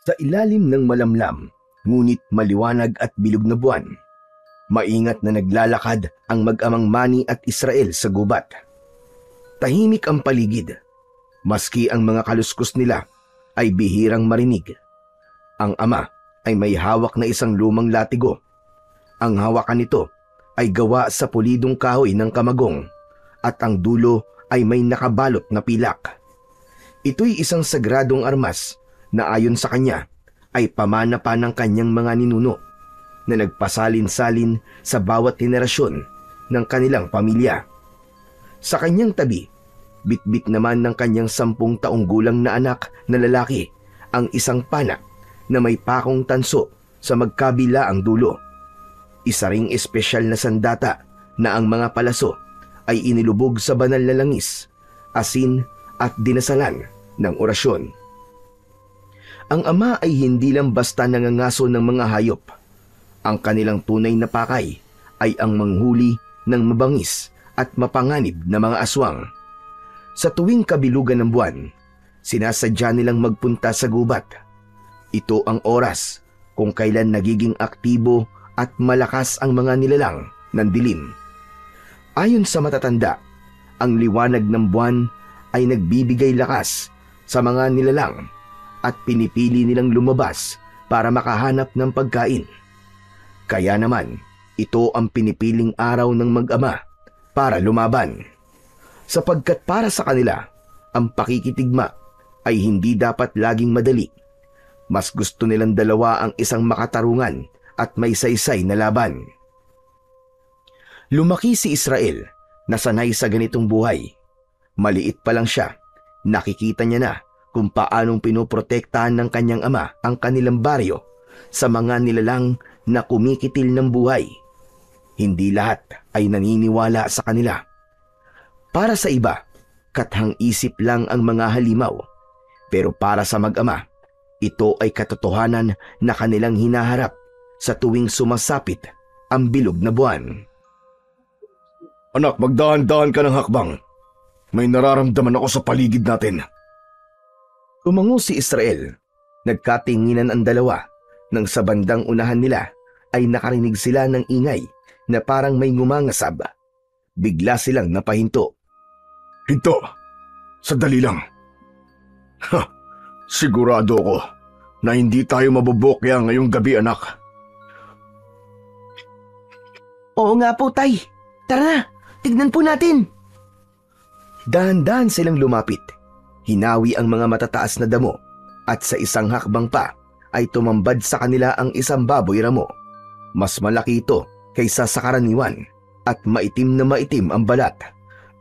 Sa ilalim ng malamlam, ngunit maliwanag at bilog na buwan, maingat na naglalakad ang mag-amang Manny at Israel sa gubat. Tahimik ang paligid, maski ang mga kaluskos nila ay bihirang marinig. Ang ama ay may hawak na isang lumang latigo. Ang hawakan nito ay gawa sa pulidong kahoy ng kamagong at ang dulo ay may nakabalot na pilak. Ito'y isang sagradong armas na ayon sa kanya ay pamana pa ng kanyang mga ninuno na nagpasalin-salin sa bawat henerasyon ng kanilang pamilya. Sa kanyang tabi, bitbit naman ng kanyang 10 taong gulang na anak na lalaki ang isang panak na may pakong tanso sa magkabila ang dulo. Isa ring espesyal na sandata na ang mga palaso ay inilubog sa banal na langis, asin at dinasalan ng orasyon. Ang ama ay hindi lang basta nangangaso ng mga hayop. Ang kanilang tunay na pakay ay ang manghuli ng mabangis at mapanganib na mga aswang. Sa tuwing kabilugan ng buwan, sinasadya nilang magpunta sa gubat. Ito ang oras kung kailan nagiging aktibo at malakas ang mga nilalang ng dilim. Ayon sa matatanda, ang liwanag ng buwan ay nagbibigay lakas sa mga nilalang at pinipili nilang lumabas para makahanap ng pagkain. Kaya naman, ito ang pinipiling araw ng mag-ama para lumaban. Sapagkat para sa kanila, ang pakikitigma ay hindi dapat laging madali. Mas gusto nilang dalawa ang isang makatarungan at may saysay na laban. Lumaki si Israel na sanay sa ganitong buhay. Maliit pa lang siya, nakikita niya na kung paanong pinoprotektahan ng kanyang ama ang kanilang baryo sa mga nilalang na kumikitil ng buhay. Hindi lahat ay naniniwala sa kanila. Para sa iba, kathang isip lang ang mga halimaw. Pero para sa mag-ama, ito ay katotohanan na kanilang hinaharap sa tuwing sumasapit ang bilog na buwan. Anak, magdahan-dahan ka ng hakbang. May nararamdaman ako sa paligid natin. Tumango si Israel. Nagkatinginan ang dalawa nang sa bandang unahan nila ay nakarinig sila ng ingay na parang may ngumangasab. Bigla silang napahinto. Hinto! Sandali lang. Sigurado ko na hindi tayo mabubokya ngayong gabi, anak. Oo nga po, Tay. Tara na, tignan po natin. Dahan-dahan silang lumapit. Hinawi ang mga matataas na damo at sa isang hakbang pa ay tumambad sa kanila ang isang baboy ramo. Mas malaki ito kaysa sa karaniwan at maitim na maitim ang balat.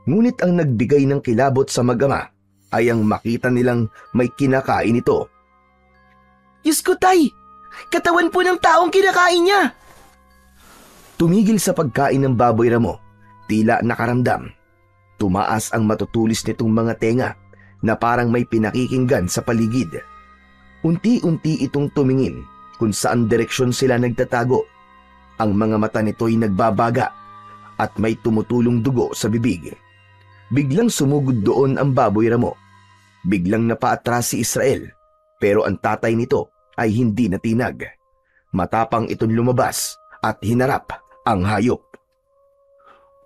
Ngunit ang nagbigay ng kilabot sa mag-ama ay ang makita nilang may kinakain ito. Diyos ko, Tay! Katawan po ng taong kinakain niya! Tumigil sa pagkain ng baboy ramo, tila nakaramdam. Tumaas ang matutulis nitong mga tenga na parang may pinakikinggan sa paligid. Unti-unti itong tumingin kung saan direksyon sila nagtatago. Ang mga mata nito'y nagbabaga at may tumutulong dugo sa bibig. Biglang sumugod doon ang baboy ramo. Biglang napaatras si Israel, pero ang tatay nito ay hindi natinag. Matapang itong lumabas at hinarap ang hayop.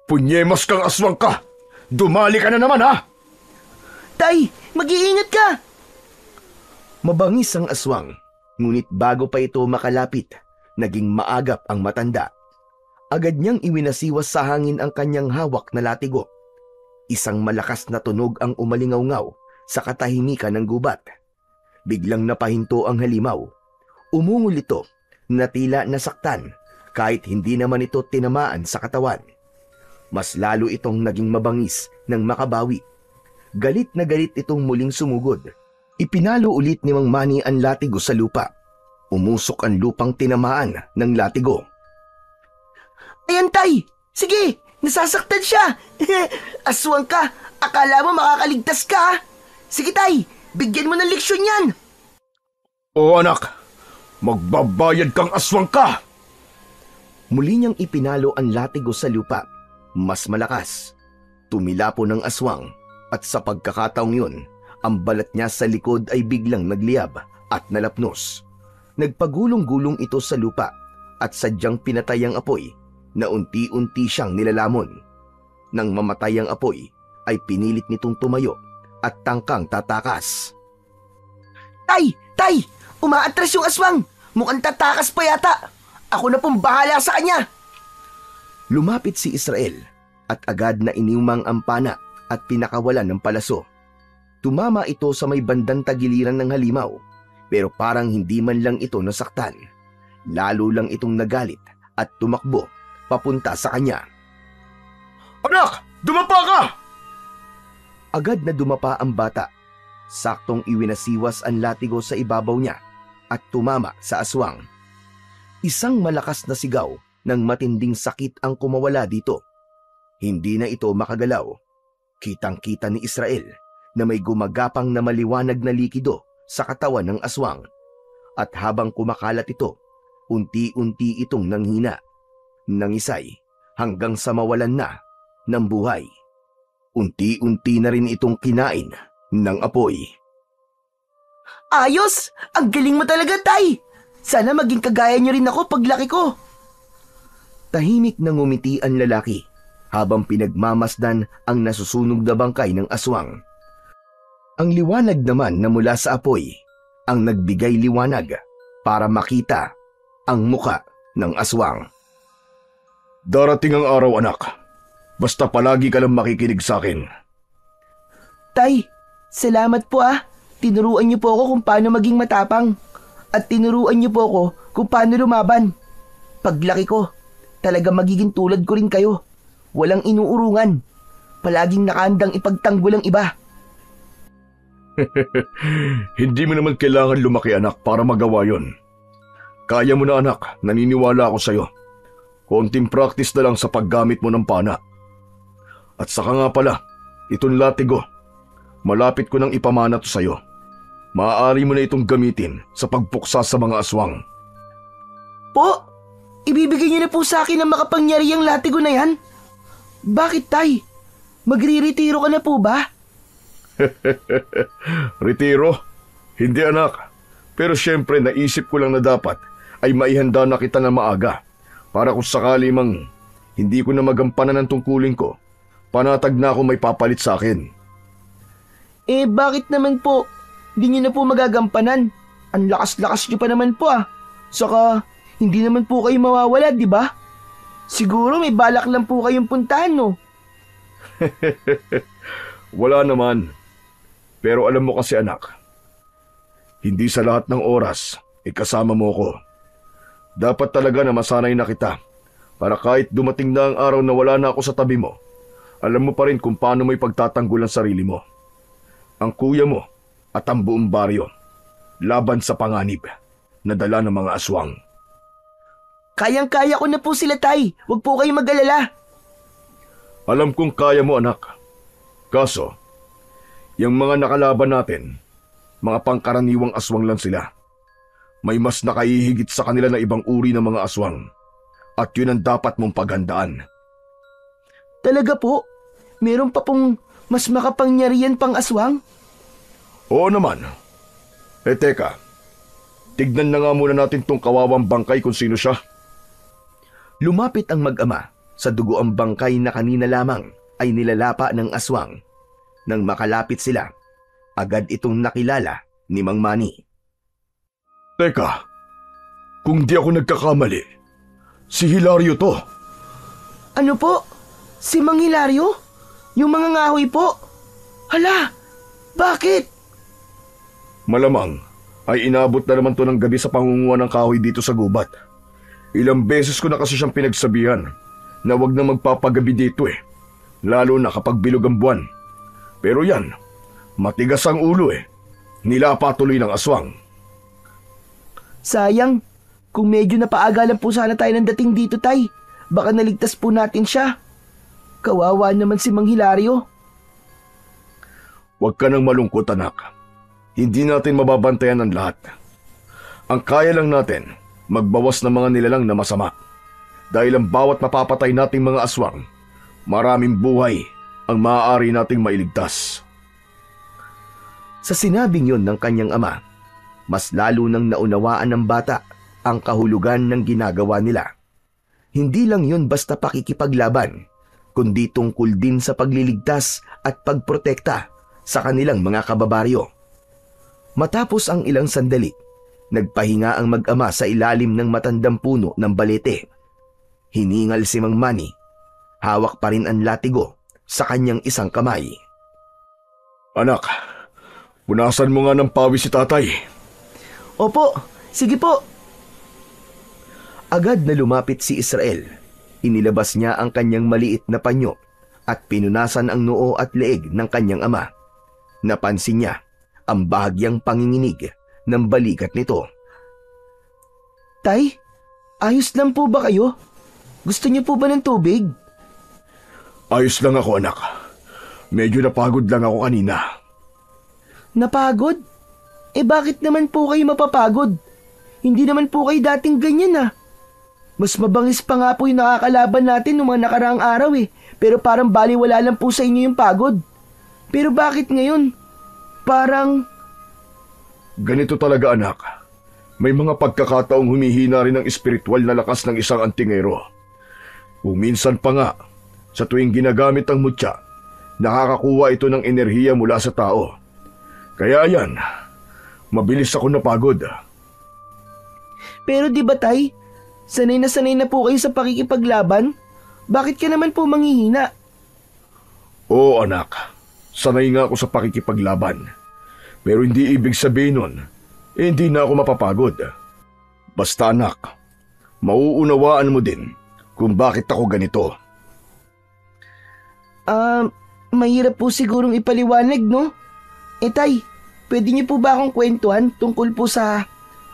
Punyemas kang aswang ka! Dumali ka na naman, ha? Tay, mag-iingat ka! Mabangis ang aswang, ngunit bago pa ito makalapit, naging maagap ang matanda. Agad niyang iwinasiwas sa hangin ang kanyang hawak na latigo. Isang malakas na tunog ang umalingaw-ngaw sa katahimikan ng gubat. Biglang napahinto ang halimaw. Umungol ito na tila nasaktan kahit hindi naman ito tinamaan sa katawan. Mas lalo itong naging mabangis nang makabawi. Galit na galit itong muling sumugod. Ipinalo ulit ni Mang Manny ang latigo sa lupa. Umusok ang lupang tinamaan ng latigo. Ayan, Tay! Sige! Nasasaktan siya! Aswang ka! Akala mo makakaligtas ka? Sige, Tay! Bigyan mo ng leksyon yan! Oo, anak. Magbabayad kang aswang ka! Muli niyang ipinalo ang latigo sa lupa. Mas malakas. Tumilapo ng aswang at sa pagkakataong yun, ang balat niya sa likod ay biglang nagliyab at nalapnos. Nagpagulong-gulong ito sa lupa at sadyang pinatay ang apoy na unti-unti siyang nilalamon. Nang mamatay ang apoy ay pinilit nitong tumayo at tangkang tatakas. Tay! Tay! Umaatras yung aswang! Mukhang tatakas pa yata! Ako na pong bahala sa kanya! Lumapit si Israel at agad na iniumang ang pana at pinakawalan ng palaso. Tumama ito sa may bandang tagiliran ng halimaw, pero parang hindi man lang ito nasaktan. Lalo lang itong nagalit at tumakbo papunta sa kanya. Anak! Dumapa ka! Agad na dumapa ang bata. Saktong iwinasiwas ang latigo sa ibabaw niya at tumama sa aswang. Isang malakas na sigaw ng matinding sakit ang kumawala dito. Hindi na ito makagalaw. Kitang-kita ni Israel na may gumagapang na maliwanag na likido sa katawan ng aswang. At habang kumakalat ito, unti-unti itong nanghina, nangisay hanggang sa mawalan na ng buhay. Unti-unti na rin itong kinain ng apoy. Ayos! Ang galing mo talaga, Tay! Sana maging kagaya niyo rin ako paglaki ko. Tahimik na ngumiti ang lalaki habang pinagmamasdan ang nasusunog na bangkay ng aswang. Ang liwanag naman na mula sa apoy ang nagbigay liwanag para makita ang muka ng aswang. Darating ang araw, anak. Basta palagi ka lang makikinig sa akin. Tay, salamat po ah. Tinuruan niyo po ako kung paano maging matapang. At tinuruan niyo po ako kung paano lumaban. Paglaki ko, talaga magiging tulad ko rin kayo. Walang inuurungan. Palaging nakahandang ipagtanggol ang iba. Hindi mo naman kailangan lumaki, anak, para magawa yon. Kaya mo na, anak. Naniniwala ako sa'yo. Konting practice na lang sa paggamit mo ng pana. At saka nga pala, itong latigo. Malapit ko nang ipamana to sa'yo. Maaari mo na itong gamitin sa pagpuksa sa mga aswang. Po, ibibigay niyo na po sa akin ang makapangyarihang latigo na yan? Bakit, Tay? Magre-retiro ka na po ba? Retiro? Hindi, anak. Pero syempre naisip ko lang na dapat ay maihanda na kita na maaga para kung sakali mang hindi ko na magampanan ng tungkulin ko, panatag na ako may papalit sa akin. Eh bakit naman po? Hindi niyo na po magagampanan. Ang lakas-lakas niyo pa naman po ah. Saka hindi naman po kayo mawawala, di ba? Siguro may balak lang po kayong puntahan, no? Wala naman. Pero alam mo kasi, anak, hindi sa lahat ng oras kasama mo ko. Dapat talaga na masanay na kita para kahit dumating na ang araw na wala na ako sa tabi mo, alam mo pa rin kung paano mo ipagtatanggol ang sarili mo. Ang kuya mo at ang buong baryo laban sa panganib na dala ng mga aswang. Kayang-kaya ko na po sila, Tay. Huwag po kayong mag-alala. Alam kong kaya mo, anak. Kaso, yung mga nakalaban natin, mga pangkaraniwang aswang lang sila. May mas nakahihigit sa kanila na ibang uri ng mga aswang. At yun ang dapat mong paghandaan. Talaga po? Meron pa pong mas makapangyarihan pang aswang? Oo naman. Teka. Tignan na nga muna natin tong kawawang bangkay kung sino siya. Lumapit ang mag-ama sa dugo ang bangkay na kanina lamang ay nilalapa ng aswang. Nang makalapit sila, agad itong nakilala ni Mang Manny. Teka, kung di ako nagkakamali, si Hilario to. Ano po? Si Mang Hilario? Yung mga ngahoy po? Hala, bakit? Malamang ay inabot na naman to ng gabi sa pangunguha ng kahoy dito sa gubat. Ilang beses ko na kasi siyang pinagsabihan na wag na magpapagabi dito lalo na kapag bilog ang buwan. Pero yan, matigas ang ulo nilapa tuloy ng aswang. Sayang, kung medyo napaaga lang po sana tayo ng dating dito, Tay. Baka naligtas po natin siya. Kawawa naman si Mang Hilario. Huwag ka nang malungkot, anak. Hindi natin mababantayan ang lahat. Ang kaya lang natin, magbawas ng mga nilalang na masama. Dahil ang bawat mapapatay nating mga aswang, maraming buhay ang maaari nating mailigtas. Sa sinabing yon ng kanyang ama, mas lalo nang naunawaan ng bata ang kahulugan ng ginagawa nila. Hindi lang yun basta pakikipaglaban, kundi tungkol din sa pagliligtas at pagprotekta sa kanilang mga kababaryo. Matapos ang ilang sandali, nagpahinga ang mag-ama sa ilalim ng matandang puno ng balete. Hiningal si Mang Manny. Hawak pa rin ang latigo sa kanyang isang kamay. Anak, punasan mo nga ng pawis si tatay. Opo, sige po. Agad na lumapit si Israel. Inilabas niya ang kanyang maliit na panyo at pinunasan ang noo at leeg ng kanyang ama. Napansin niya ang bahagyang panginginig ng balikat nito. Tay, ayos lang po ba kayo? Gusto niyo po ba ng tubig? Ayos lang ako, anak. Medyo napagod lang ako kanina. Napagod? Bakit naman po kayo mapapagod? Hindi naman po kayo dating ganyan Mas mabangis pa nga po yung nakakalaban natin noong mga nakaraang araw Pero parang baliwala lang po sa inyo yung pagod. Pero bakit ngayon? Parang... Ganito talaga, anak. May mga pagkakataong humihina rin ang espiritual na lakas ng isang antingero. Kung minsan pa nga, sa tuwing ginagamit ang mutya, nakakakuha ito ng enerhiya mula sa tao. Kaya yan, mabilis ako napagod. Pero di ba tay, sanay na po kayo sa pakikipaglaban? Bakit ka naman po manghihina? Oo, anak. Sanay nga ako sa pakikipaglaban. Pero hindi ibig sabihin nun, hindi na ako mapapagod. Basta anak, mauunawaan mo din kung bakit ako ganito. Mahirap po sigurong ipaliwanag, no? Tay, pwede niyo po ba akong kwentuhan tungkol po sa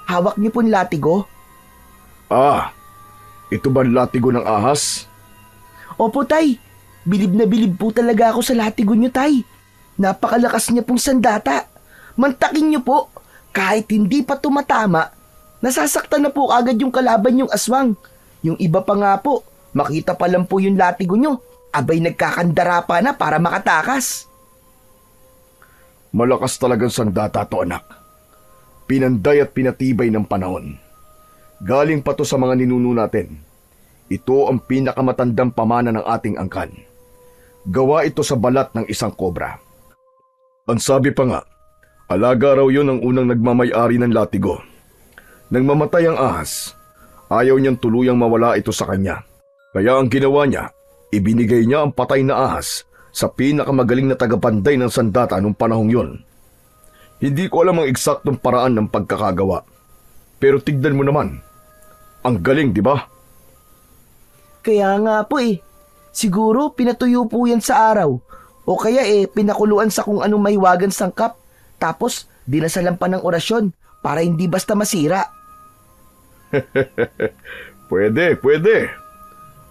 hawak niyo pong latigo? Ito ba latigo ng ahas? Opo, tay. Bilib na bilib po talaga ako sa latigo niyo, tay. Napakalakas niya pong sandata. Mantakin niyo po, kahit hindi pa tumatama, nasasaktan na po agad yung kalaban yung aswang. Yung iba pa nga po, makita pa lang po yung latigo niyo, abay nagkakandara pa na para makatakas. Malakas talagang sandata to, anak. Pinanday at pinatibay ng panahon. Galing pa to sa mga ninuno natin. Ito ang pinakamatandang pamana ng ating angkan. Gawa ito sa balat ng isang kobra. Ang sabi pa nga, alaga raw yun ang unang nagmamay-ari ng latigo. Nang mamatay ang ahas, ayaw niyang tuluyang mawala ito sa kanya. Kaya ang ginawa niya, ibinigay niya ang patay na ahas sa pinakamagaling na tagapanday ng sandata nung panahong yon. Hindi ko alam ang eksaktong paraan ng pagkakagawa. Pero tignan mo naman, ang galing, di ba? Kaya nga po siguro pinatuyo po yan sa araw. O kaya pinakuluan sa kung anong mahiwagang sangkap. Tapos dinasalan pa ng orasyon para hindi basta masira. Pwede.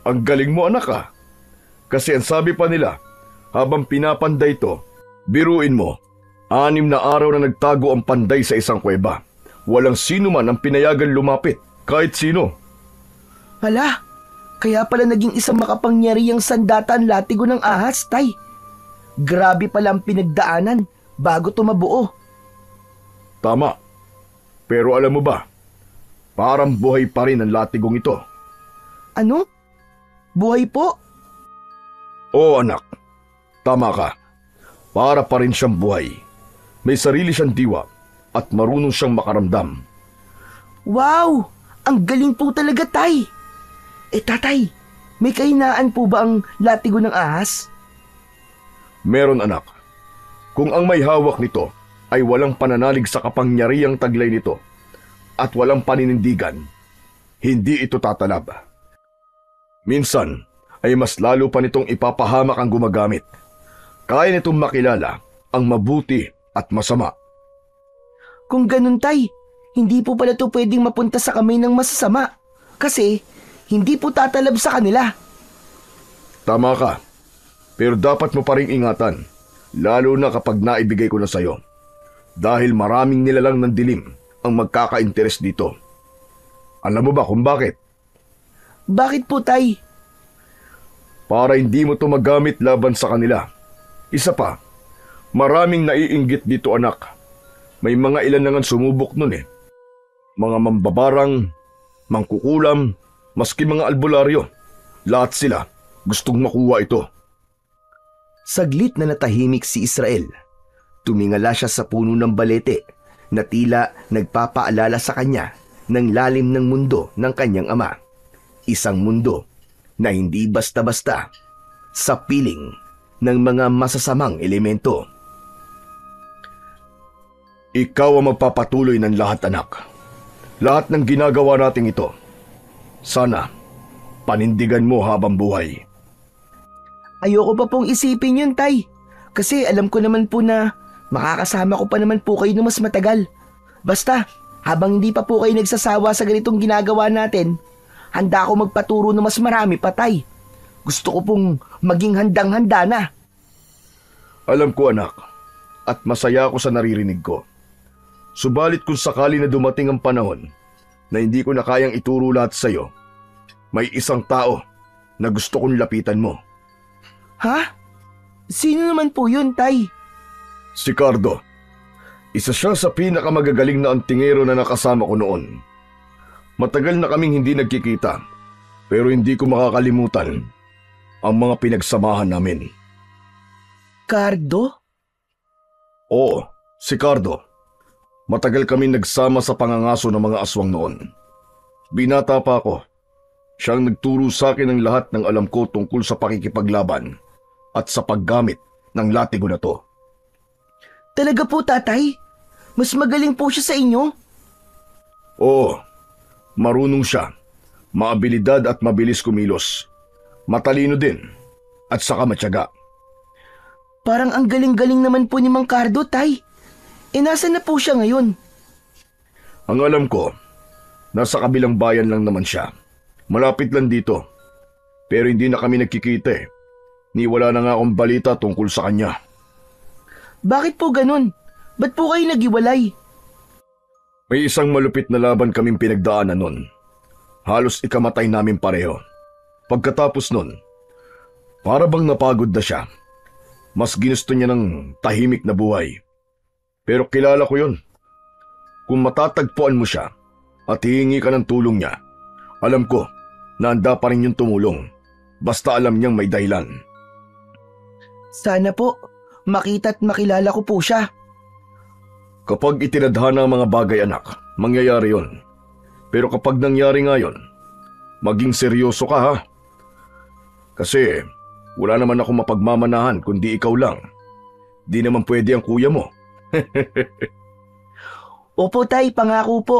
Ang galing mo, anak. Kasi ang sabi pa nila, habang pinapanday ito, biruin mo, 6 na araw na nagtago ang panday sa isang kuweba. Walang sino man ang pinayagan lumapit, kahit sino. Hala, kaya pala naging isang makapangyarihang sandata ang latigo ng ahas, tay. Grabe pala ang pinagdaanan bago tumabuo. Tama. Pero alam mo ba, parang buhay pa rin ang latigong ito. Ano? Buhay po? Oo, anak. Tama ka. Para pa rin siyang buhay. May sarili siyang diwa at marunong siyang makaramdam. Wow! Ang galing po talaga, tay. Tatay, may kahinaan po ba ang latigo ng ahas? Meron, anak. Kung ang may hawak nito ay walang pananalig sa kapangyarihang taglay nito at walang paninindigan, hindi ito tatalab. Minsan ay mas lalo pa nitong ipapahamak ang gumagamit. Kaya nitong makilala ang mabuti at masama. Kung ganun, tay, hindi po pala ito pwedeng mapunta sa kamay ng masasama. Kasi hindi po tatalab sa kanila. Tama ka. Pero dapat mo pa ring ingatan, lalo na kapag naibigay ko na sa'yo. Dahil maraming nilalang ng dilim ang magkaka-interes dito. Alam mo ba kung bakit? Bakit po, tay? Para hindi mo to magamit laban sa kanila. Isa pa, maraming naiinggit dito, anak. May mga ilan na nga sumubok nun eh. Mga mambabarang, mangkukulam, maski mga albularyo. Lahat sila gustong makuha ito. Saglit na natahimik si Israel. Tumingala siya sa puno ng balete na tila nagpapaalala sa kanya ng lalim ng mundo ng kanyang ama. Isang mundo na hindi basta-basta sa piling ng mga masasamang elemento. Ikaw ang magpapatuloy ng lahat, anak. Lahat ng ginagawa natin ito. Sana panindigan mo habang buhay. Ayoko pa pong isipin yun, Tay. Kasi alam ko naman po na makakasama ko pa naman po kayo ng mas matagal. Basta, habang hindi pa po kayo nagsasawa sa ganitong ginagawa natin, handa ako magpaturo ng mas marami pa, Tay. Gusto ko pong maging handang-handa na. Alam ko, anak, at masaya ako sa naririnig ko. Subalit kung sakali na dumating ang panahon na hindi ko na kayang ituro lahat sa iyo, may isang tao na gusto kong lapitan mo. Ha? Sino naman po yun, Tay? Si Cardo. Isa siya sa pinakamagagaling na antingero na nakasama ko noon. Matagal na kaming hindi nagkikita, pero hindi ko makakalimutan ang mga pinagsamahan namin. Cardo? Oo, si Cardo. Matagal kami nagsama sa pangangaso ng mga aswang noon. Binata pa ako. Siyang nagturo sa akin ng lahat ng alam ko tungkol sa pakikipaglaban at sa paggamit ng latigo na to. Talaga po, Tatay? Mas magaling po siya sa inyo? Oo, marunong siya. Maabilidad at mabilis kumilos. Matalino din at saka matyaga. Parang ang galing-galing naman po ni Mang Cardo, Tay. Nasaan na po siya ngayon? Ang alam ko, nasa kabilang bayan lang naman siya. Malapit lang dito. Pero hindi na kami nagkikita eh. Ni wala na nga akong balita tungkol sa kanya. Bakit po ganun? Ba't po kayo naghiwalay? May isang malupit na laban kaming pinagdaanan nun. Halos ikamatay namin pareho. Pagkatapos nun, para bang napagod na siya. Mas ginusto niya ng tahimik na buhay. Pero kilala ko yun. Kung matatagpuan mo siya at hihingi ka ng tulong niya, alam ko na handa pa rin yung tumulong. Basta alam niyang may dahilan. Sana po, makita at makilala ko po siya. Kapag itinadhana ang mga bagay, anak, mangyayari yon. Pero kapag nangyari nga yon, maging seryoso ka ha. Kasi wala naman ako mapagmamanahan kundi ikaw lang. Di naman pwede ang kuya mo. Opo, Tay, pangako po.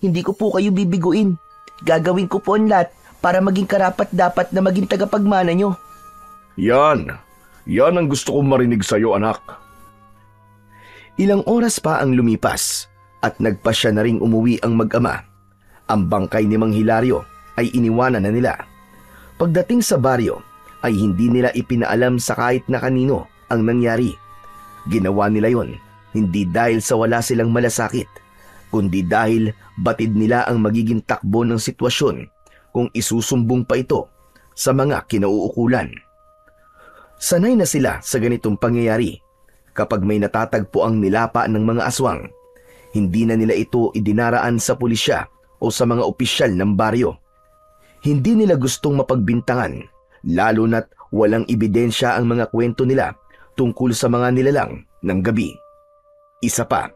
Hindi ko po kayo bibiguin. Gagawin ko po ang lahat para maging karapat-dapat na maging tagapagmana nyo. Yan ang gusto kong marinig sa'yo, anak. Ilang oras pa ang lumipas at nagpasya na ring umuwi ang mag-ama. Ang bangkay ni Mang Hilario ay iniwanan na nila. Pagdating sa baryo ay hindi nila ipinaalam sa kahit na kanino ang nangyari. Ginawa nila yon hindi dahil sa wala silang malasakit, kundi dahil batid nila ang magiging takbo ng sitwasyon kung isusumbong pa ito sa mga kinauukulan. Sanay na sila sa ganitong pangyayari. Kapag may natatagpo ang nilapa ng mga aswang, hindi na nila ito idinaraan sa pulisya o sa mga opisyal ng baryo. Hindi nila gustong mapagbintangan, lalo na't walang ebidensya ang mga kwento nila tungkol sa mga nilalang ng gabi. Isa pa,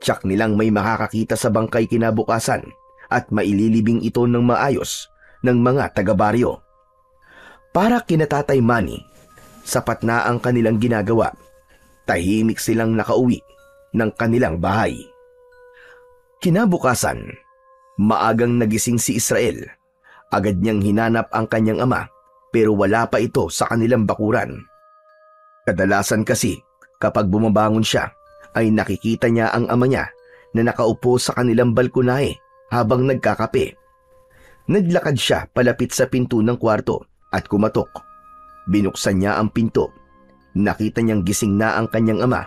tiyak nilang may makakakita sa bangkay kinabukasan at maililibing ito ng maayos ng mga taga-baryo. Para kina Tatay Manny, sapat na ang kanilang ginagawa. Tahimik silang nakauwi ng kanilang bahay. Kinabukasan, maagang nagising si Israel. Agad niyang hinanap ang kanyang ama pero wala pa ito sa kanilang bakuran. Kadalasan kasi kapag bumabangon siya ay nakikita niya ang ama niya na nakaupo sa kanilang balkonahe habang nagkakape. Naglakad siya palapit sa pinto ng kwarto at kumatok. Binuksan niya ang pinto. Nakita niyang gising na ang kanyang ama,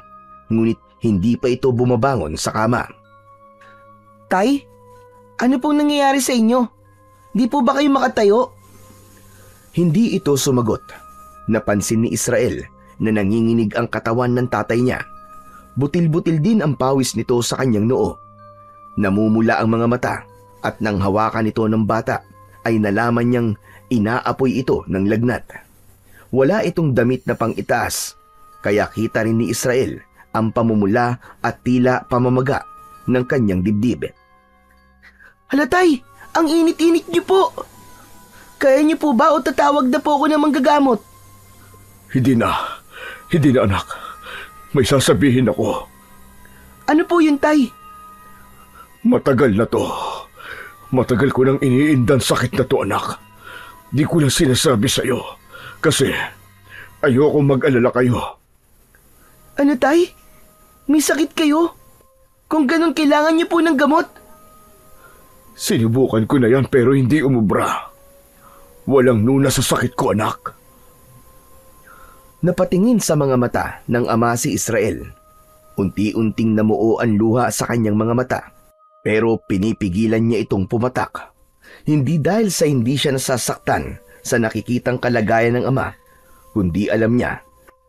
ngunit hindi pa ito bumabangon sa kama. Tay, ano pong nangyayari sa inyo? Di po ba kayo makatayo? Hindi ito sumagot. Napansin ni Israel na nanginginig ang katawan ng tatay niya. Butil-butil din ang pawis nito sa kanyang noo. Namumula ang mga mata at nang hawakan ito ng bata ay nalaman niyang inaapoy ito ng lagnat. Wala itong damit na pang-itaas, kaya kita rin ni Israel ang pamumula at tila pamamaga ng kanyang dibdib. Hala tay, ang init-init niyo po. Kaya niyo po ba o tatawag na po ako ng manggagamot? Hindi na anak. May sasabihin ako. Ano po yun tay? Matagal na to. Matagal ko nang iniindan sakit na to, anak. Di ko lang sinasabi sa'yo kasi ayoko mag-alala kayo. Ano tay? May sakit kayo? Kung ganun kailangan niyo po ng gamot? Sinubukan ko na yan pero hindi umubra. Walang nuna sa sakit ko, anak. Napatingin sa mga mata ng ama si Israel. Unti-unting namuo ang luha sa kanyang mga mata, pero pinipigilan niya itong pumatak. Hindi dahil sa hindi siya nasasaktan sa nakikitang kalagayan ng ama, kundi alam niya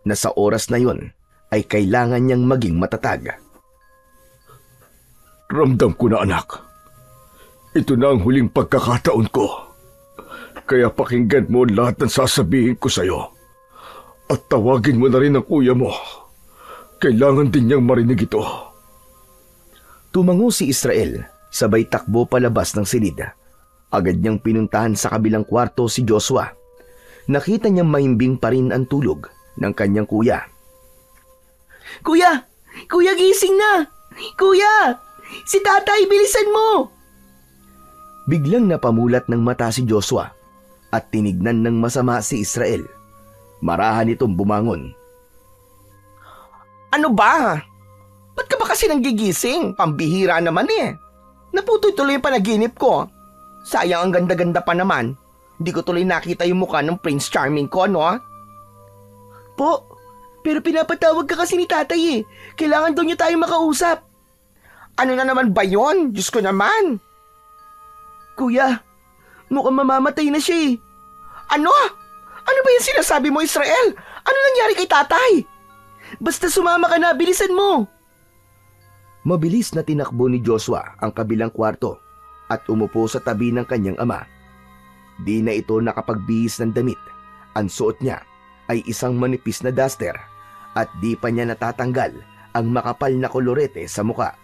na sa oras na yon ay kailangan niyang maging matatag. Ramdam ko na, anak. Ito na ang huling pagkakataon ko. Kaya pakinggan mo lahat ng sasabihin ko sa'yo. At tawagin mo na rin ang kuya mo. Kailangan din niyang marinig ito. Tumango si Israel, sabay takbo palabas ng silid. Agad niyang pinuntahan sa kabilang kwarto si Joshua. Nakita niyang mahimbing pa rin ang tulog ng kanyang kuya. Kuya! Kuya, gising na! Kuya! Si tatay, bilisan mo! Biglang napamulat ng mata si Joshua at tinignan ng masama si Israel. Marahan itong bumangon. Ano ba? Ba't ka ba kasi nanggigising? Pambihira naman eh. Naputoy-tuloy yung panaginip ko. Sayang ang ganda-ganda pa naman. Hindi ko tuloy nakita yung mukha ng Prince Charming ko, no? Po, pero pinapatawag ka kasi ni tatay eh. Kailangan daw niyo tayo makausap. Ano na naman ba yon? Diyos ko naman. Kuya, mukhang mamamatay na siya eh. Ano? Ano ba yung sinasabi mo, Israel? Ano nangyari kay tatay? Basta sumama ka na, bilisan mo. Mabilis na tinakbo ni Joshua ang kabilang kwarto at umupo sa tabi ng kanyang ama. Di na ito nakapagbihis ng damit. Ang suot niya ay isang manipis na duster at di pa niya natatanggal ang makapal na kolorete sa muka.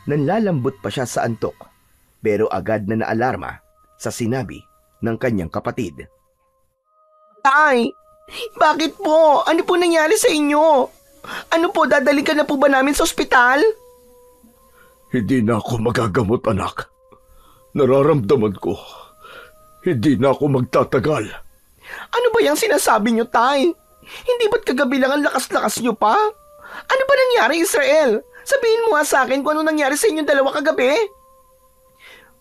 Nanlalambot pa siya sa antok, pero agad na naalarma sa sinabi ng kanyang kapatid. Tay, bakit po? Ano po nangyari sa inyo? Ano po, dadalhin ka na po ba namin sa ospital? Hindi na ako magagamot, anak. Nararamdaman ko. Hindi na ako magtatagal. Ano ba yung sinasabi niyo, tay? Hindi ba't kagabi lang ang lakas-lakas niyo pa? Ano ba nangyari, Israel? Sabihin mo nga sa akin kung ano nangyari sa inyong dalawa kagabi.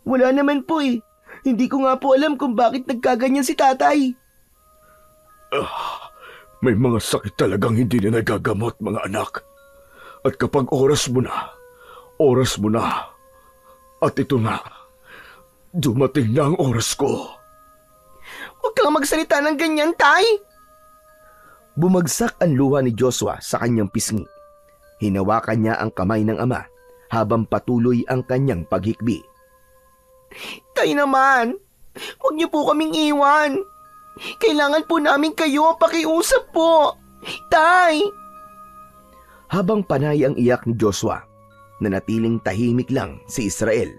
Wala naman po eh. Hindi ko nga po alam kung bakit nagkaganyan si tatay. May mga sakit talagang hindi na nagagamot, mga anak. At kapag oras mo na. At ito na, dumating na ang oras ko. Huwag kang magsalita ng ganyan, tay. Bumagsak ang luha ni Joshua sa kanyang pisngi. Hinawakan niya ang kamay ng ama habang patuloy ang kanyang paghikbi. Tay naman, huwag niyo po kaming iwan. Kailangan po namin kayo, pakiusap po. Tay! Habang panay ang iyak ni Joshua, nanatiling tahimik lang si Israel.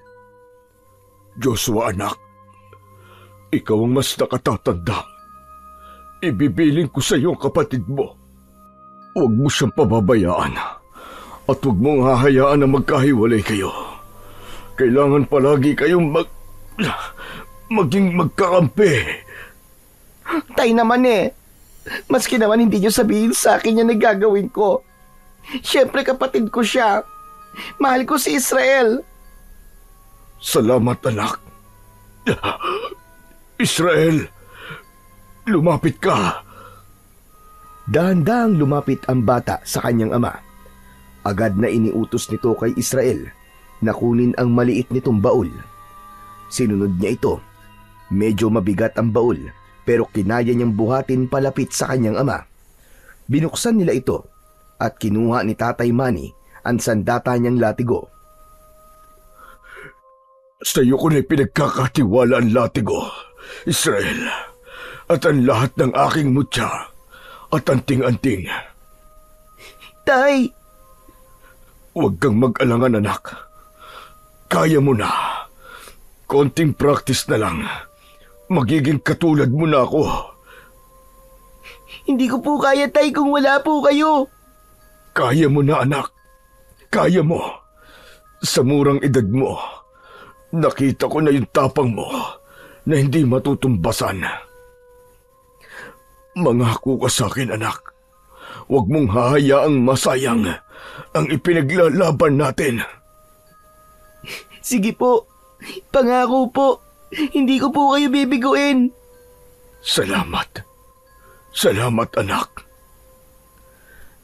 Joshua, anak, ikaw ang mas nakatatanda. Ibibiling ko sa iyo ang kapatid mo. Huwag mo siyang pababayaan at huwag mong hahayaan na magkahiwalay kayo. Kailangan palagi kayong maging magkakampi. Tay naman eh. Maski naman hindi niyo sabihin sa akin yung nagagawin ko. Siyempre kapatid ko siya. Mahal ko si Israel. Salamat, anak. Israel, lumapit ka. Dahan-dahang lumapit ang bata sa kanyang ama. Agad na iniutos nito kay Israel na kunin ang maliit nitong baul. Sinunod niya ito. Medyo mabigat ang baul, pero kinaya niyang buhatin palapit sa kanyang ama. Binuksan nila ito at kinuha ni Tatay Manny ang sandata niyang latigo. Sa iyo ko na pinagkakatiwala ang latigo, Israel, at ang lahat ng aking mutya at anting-anting. Tay! Huwag kang mag-alangan, anak. Kaya mo na. Konting practice na lang. Magiging katulad mo na ako. Hindi ko po kaya, Tay, kung wala po kayo. Kaya mo na, anak. Kaya mo. Sa murang edad mo, nakita ko na yung tapang mo na hindi matutumbasan. Mangako ka sa akin, anak. Huwag mong hahayaang masayang ang ipinaglalaban natin. Sige po. Pangako po. Hindi ko po kayo bibiguin. Salamat. Salamat, anak.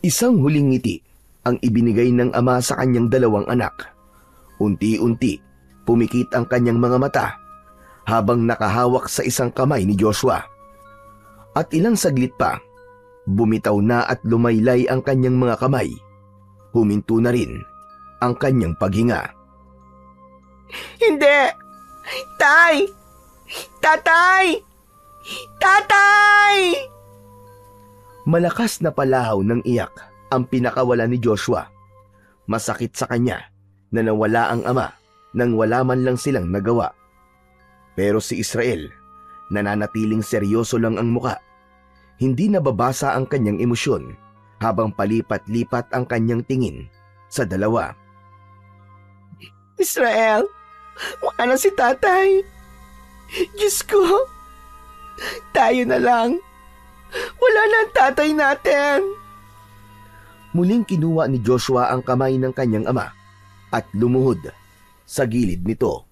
Isang huling ngiti ang ibinigay ng ama sa kanyang dalawang anak. Unti-unti, pumikit ang kanyang mga mata habang nakahawak sa isang kamay ni Joshua. At ilang saglit pa, bumitaw na at lumaylay ang kanyang mga kamay. Huminto na rin ang kanyang paghinga. Hindi! Tay! Tatay! Tatay! Malakas na palahaw ng iyak ang pinakawala ni Joshua. Masakit sa kanya na nawala ang ama nang wala man lang silang nagawa. Pero si Israel, nananatiling seryoso lang ang muka. Hindi nababasa ang kanyang emosyon habang palipat-lipat ang kanyang tingin sa dalawa. Israel, wala na si tatay. Diyos ko, tayo na lang. Wala na ang tatay natin. Muling kinuha ni Joshua ang kamay ng kanyang ama at lumuhod sa gilid nito.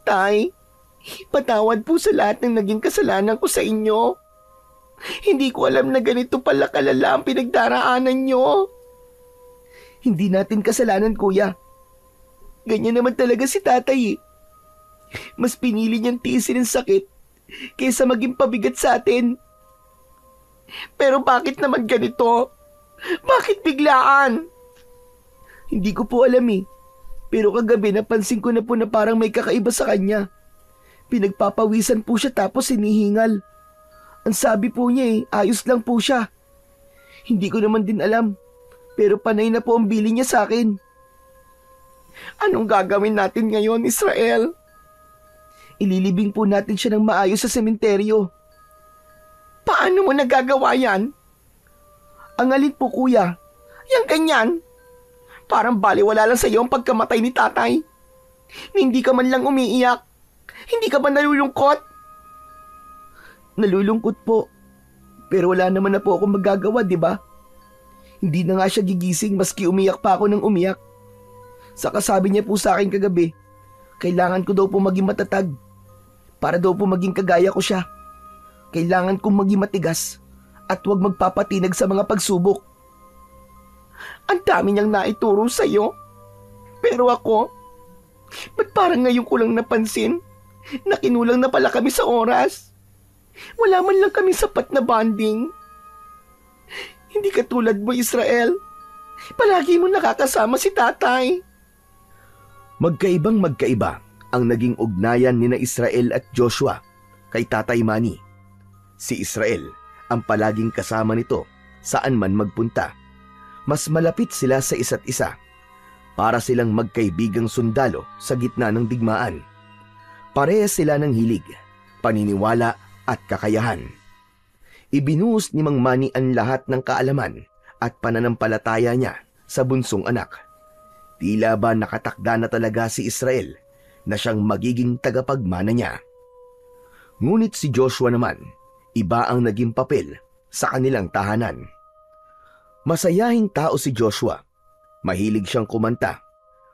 Tay, patawad po sa lahat ng naging kasalanan ko sa inyo. Hindi ko alam na ganito pala kalala ang pinagdaraanan nyo. Hindi natin kasalanan, kuya. Ganyan naman talaga si tatay eh. Mas pinili niyang tiisin ang sakit kaysa maging pabigat sa atin. Pero bakit naman ganito? Bakit biglaan? Hindi ko po alam eh. Pero kagabi napansin ko na po na parang may kakaiba sa kanya. Pinagpapawisan po siya tapos hinihingal. Ang sabi po niya eh, ayos lang po siya. Hindi ko naman din alam. Pero panay na po ang bili niya sa akin. Anong gagawin natin ngayon, Israel? Ililibing po natin siya ng maayos sa sementeryo. Paano mo nagagawa yan? Ang alin po, kuya? Yang ganyan? Parang baliwala lang sa iyo ang pagkamatay ni tatay. Hindi ka man lang umiiyak. Hindi ka ba nalulungkot? Nalulungkot po. Pero wala naman na po akong magagawa, di ba? Hindi na nga siya gigising maski umiyak pa ako ng umiyak. Saka sabi niya po sa akin kagabi, kailangan ko daw po maging matatag. Para daw po maging kagaya ko siya. Kailangan kong maging matigas at huwag magpapatinag sa mga pagsubok. Ang dami niyang naituro sa'yo. Pero ako, ba't parang ngayon ko lang napansin na kinulang na pala kami sa oras? Wala man lang kami sapat na bonding. Hindi katulad mo, Israel. Palagi mo nakakasama si tatay. Magkaibang magkaiba ang naging ugnayan ni na Israel at Joshua kay Tatay Manny. Si Israel ang palaging kasama nito saan man magpunta. Mas malapit sila sa isa't isa. Para silang magkaibigang sundalo sa gitna ng digmaan. Parehas sila ng hilig, paniniwala at kakayahan. Ibinuhos ni Mang Manny ang lahat ng kaalaman at pananampalataya niya sa bunsong anak. Tila ba nakatakda na talaga si Israel na siyang magiging tagapagmana niya. Ngunit si Joshua naman, iba ang naging papel sa kanilang tahanan. Masayahing tao si Joshua. Mahilig siyang kumanta,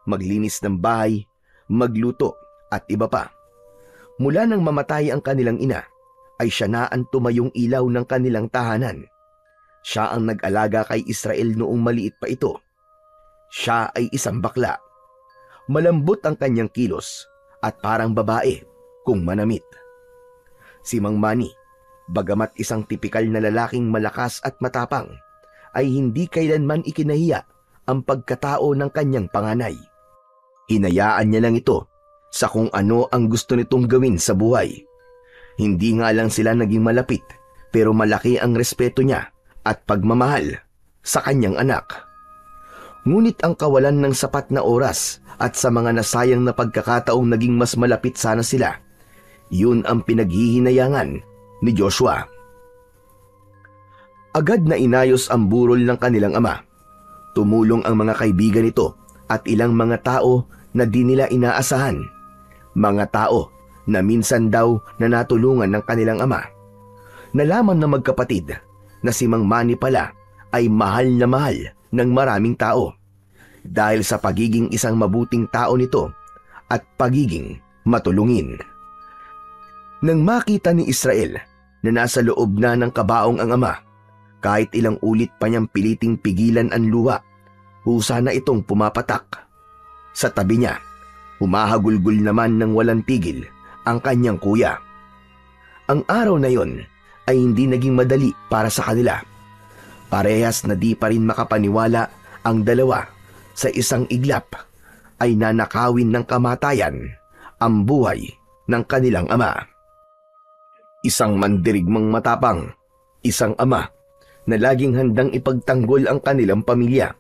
maglinis ng bahay, magluto at iba pa. Mula nang mamatay ang kanilang ina, ay siya na ang tumayong ilaw ng kanilang tahanan. Siya ang nag-alaga kay Israel noong maliit pa ito. Siya ay isang bakla. Malambot ang kanyang kilos at parang babae kung manamit. Si Mang Manny, bagamat isang tipikal na lalaking malakas at matapang, ay hindi kailanman ikinahiya ang pagkatao ng kanyang panganay. Hinayaan niya lang ito sa kung ano ang gusto nitong gawin sa buhay. Hindi nga lang sila naging malapit, pero malaki ang respeto niya at pagmamahal sa kanyang anak. Ngunit ang kawalan ng sapat na oras at sa mga nasayang na pagkakataong naging mas malapit sana sila, yun ang pinaghihinayangan ni Joshua. Agad na inayos ang burol ng kanilang ama. Tumulong ang mga kaibigan nito at ilang mga tao na di nila inaasahan. Mga tao na minsan daw na natulungan ng kanilang ama. Nalaman ng magkapatid na si Mang Manny pala ay mahal na mahal ng maraming tao dahil sa pagiging isang mabuting tao nito at pagiging matulungin. Nang makita ni Israel na nasa loob na ng kabaong ang ama, kahit ilang ulit pa niyang piliting pigilan ang luha, husa na itong pumapatak. Sa tabi niya, humahagulgol naman ng walang tigil ang kanyang kuya. Ang araw na yon ay hindi naging madali para sa kanila. Parehas na di pa rin makapaniwala ang dalawa sa isang iglap ay nanakawin ng kamatayan ang buhay ng kanilang ama. Isang mandirigmang matapang, isang ama na laging handang ipagtanggol ang kanilang pamilya,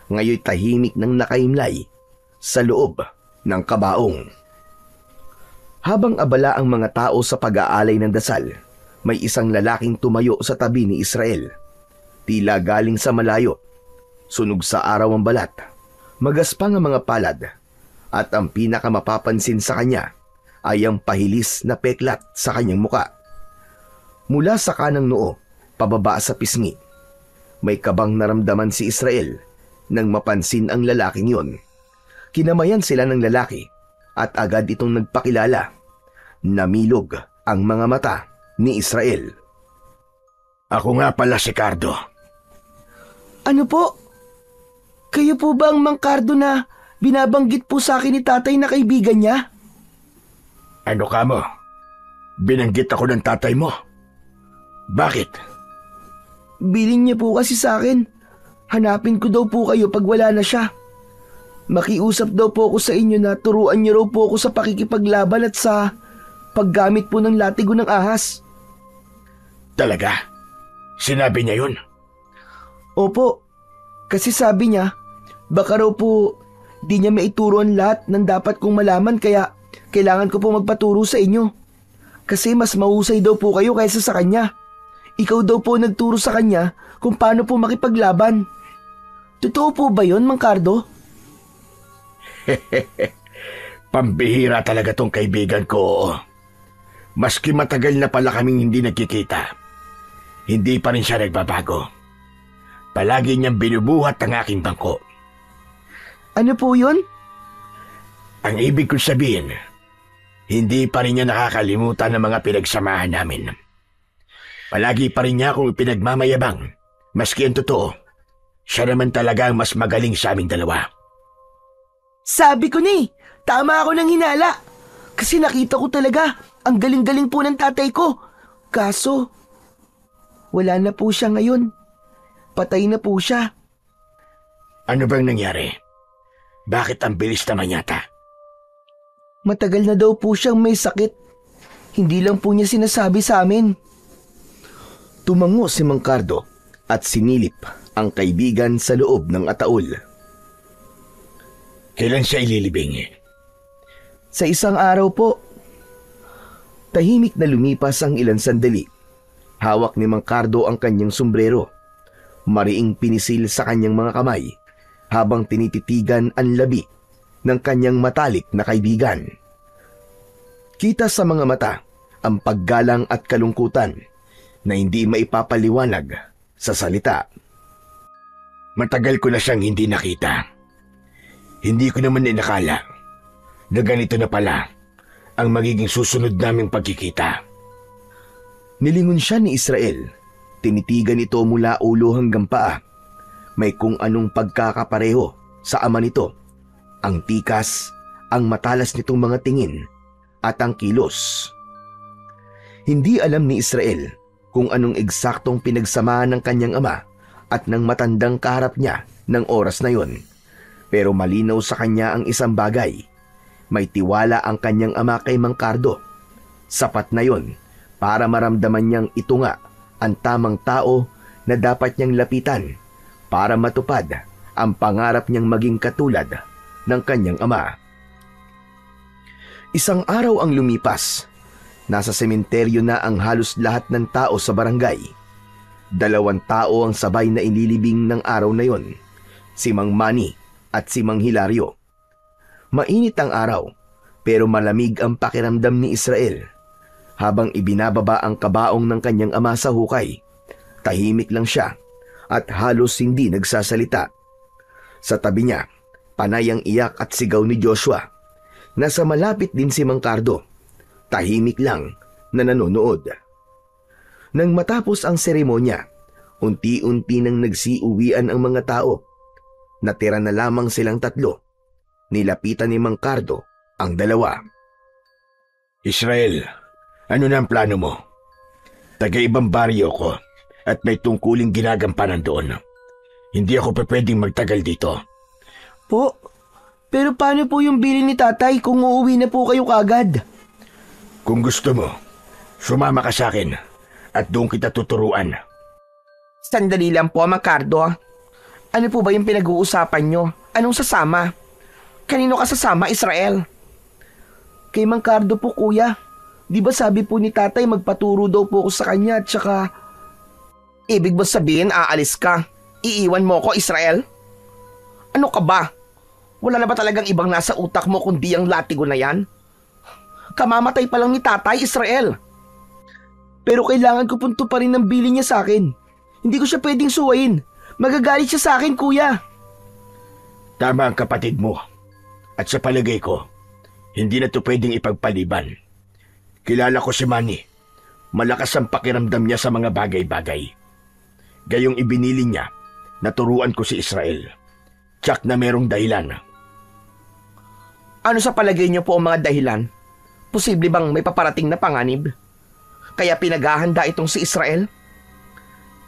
ngayon tahimik ng nakaimlay sa loob ng kabaong. Habang abala ang mga tao sa pag-aalay ng dasal, may isang lalaking tumayo sa tabi ni Israel. Tila galing sa malayo, sunog sa araw ang balat, magaspang ang mga palad, at ang pinakamapapansin sa kanya ay ang pahilis na peklat sa kanyang muka. Mula sa kanang noo, pababa sa pisngi, may kabang naramdaman si Israel nang mapansin ang lalaking yon. Kinamayan sila ng lalaki at agad itong nagpakilala. Namilog ang mga mata ni Israel. Ako nga pala si Cardo. Ano po? Kayo po ba ang Mang Cardo na binabanggit po sa akin ni tatay na kaibigan niya? Ano ka mo? Binanggit ako ng tatay mo. Bakit? Bilin niya po kasi sa akin. Hanapin ko daw po kayo pag wala na siya. Makiusap daw po ako sa inyo na turuan niyo raw po ako sa pakikipaglaban at sa paggamit po ng latigo ng ahas. Talaga? Sinabi niya yun? Opo. Kasi sabi niya, baka raw po di niya maituro ang lahat ng dapat kong malaman kaya kailangan ko po magpaturo sa inyo. Kasi mas mahusay daw po kayo kaysa sa kanya. Ikaw daw po nagturo sa kanya kung paano po makipaglaban. Totoo po ba yun, Mang Cardo? Pambihira talaga tong kaibigan ko. Maski matagal na pala kaming hindi nagkikita, hindi pa rin siya nagbabago. Palagi niyang binubuhat ang aking bangko. Ano po yun? Ang ibig kong sabihin, hindi pa rin niya nakakalimutan ng mga pinagsamahan namin. Palagi pa rin niya akong pinagmamayabang, maski ang totoo. Siya naman talaga ang mas magaling sa aming dalawa. Sabi ko na tama ako ng hinala. Kasi nakita ko talaga, ang galing-galing po ng tatay ko. Kaso, wala na po siya ngayon. Patay na po siya. Ano bang nangyari? Bakit ang bilis naman yata? Matagal na daw po siyang may sakit. Hindi lang po niya sinasabi sa amin. Tumango si Mang Cardo at sinilip ang kaibigan sa loob ng ataol. Kailan siya ililibing? Sa isang araw po. Tahimik na lumipas ang ilang sandali. Hawak ni Mang Cardo ang kanyang sombrero. Mariing pinisil sa kanyang mga kamay habang tinititigan ang labi ng kanyang matalik na kaibigan. Kita sa mga mata ang paggalang at kalungkutan na hindi maipapaliwanag sa salita. Matagal ko na siyang hindi nakita. Hindi ko naman inakala na ganito na pala ang magiging susunod naming pagkikita. Nilingon siya ni Israel. Tinitigan ito mula ulo hanggang paa. May kung anong pagkakapareho sa ama nito. Ang tikas, ang matalas nitong mga tingin, at ang kilos. Hindi alam ni Israel kung anong eksaktong pinagsamahan ng kanyang ama at ng matandang kaharap niya ng oras na yon. Pero malinaw sa kanya ang isang bagay. May tiwala ang kanyang ama kay Mang Cardo. Sapat na yon para maramdaman niyang ito nga ang tamang tao na dapat niyang lapitan para matupad ang pangarap niyang maging katulad ng kanyang ama. Isang araw ang lumipas. Nasa sementeryo na ang halos lahat ng tao sa barangay. 2 tao ang sabay na inilibing ng araw na yon, si Mang Manny at si Mang Hilario. Mainit ang araw, pero malamig ang pakiramdam ni Israel. Habang ibinababa ang kabaong ng kanyang ama sa hukay, tahimik lang siya at halos hindi nagsasalita. Sa tabi niya, panay ang iyak at sigaw ni Joshua. Nasa malapit din si Mang Cardo, tahimik lang na nanonood. Nang matapos ang seremonya, unti-unti nang nagsiuwian ang mga tao. Natira na lamang silang 3. Nilapitan ni Mang Cardo ang 2. Israel, ano na ang plano mo? Taga-ibang baryo ko at may tungkuling ginagampanan doon. Hindi ako pwedeng magtagal dito. Po, pero paano po yung bilin ni tatay kung uuwi na po kayo kagad? Kung gusto mo, sumama ka sa akin at doon kita tuturuan. Sandali lang po, Mang Cardo. Ano po ba yung pinag-uusapan nyo? Anong sasama? Kanino ka sasama, Israel? Kay Mang Cardo po, kuya. Di ba sabi po ni tatay magpaturo daw po ako sa kanya at saka... Ibig mo sabihin aalis ka? Iiwan mo ko, Israel? Ano ka ba? Wala na ba talagang ibang nasa utak mo kundi ang latigo na yan? Kamamatay pa lang ni tatay, Israel. Pero kailangan ko punto pa rin ng bilin niya sa akin. Hindi ko siya pwedeng suwayin. Magagalit siya sa akin, kuya. Tama ang kapatid mo. At sa palagay ko, hindi na to pwedeng ipagpaliban. Kilala ko si Manny. Malakas ang pakiramdam niya sa mga bagay-bagay. Gayong ibinili niya, naturuan ko si Israel. Tsak na merong dahilan. Ano sa palagay niyo po ang mga dahilan? Posible bang may paparating na panganib? Kaya pinaghahanda itong si Israel?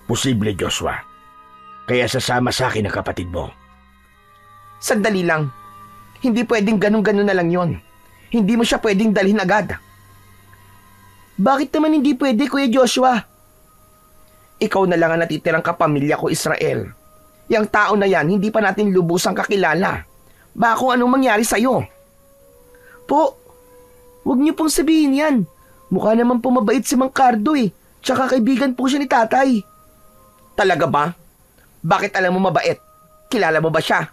Posible, Joshua. Kaya sasama sa akin ang kapatid mo. Sandali lang. Hindi pwedeng ganun-ganun na lang yon. Hindi mo siya pwedeng dalhin agad. Bakit naman hindi pwede, Kuya Joshua? Ikaw na lang ang natitirang kapamilya ko, Israel. Yang tao na yan, hindi pa natin lubusang kakilala. Baka kung anong mangyari sa'yo. Po, huwag niyo pong sabihin yan. Mukha naman po mabait si Mang Cardo eh. Tsaka kaibigan po siya ni tatay. Talaga ba? Bakit alam mo mabait? Kilala mo ba siya?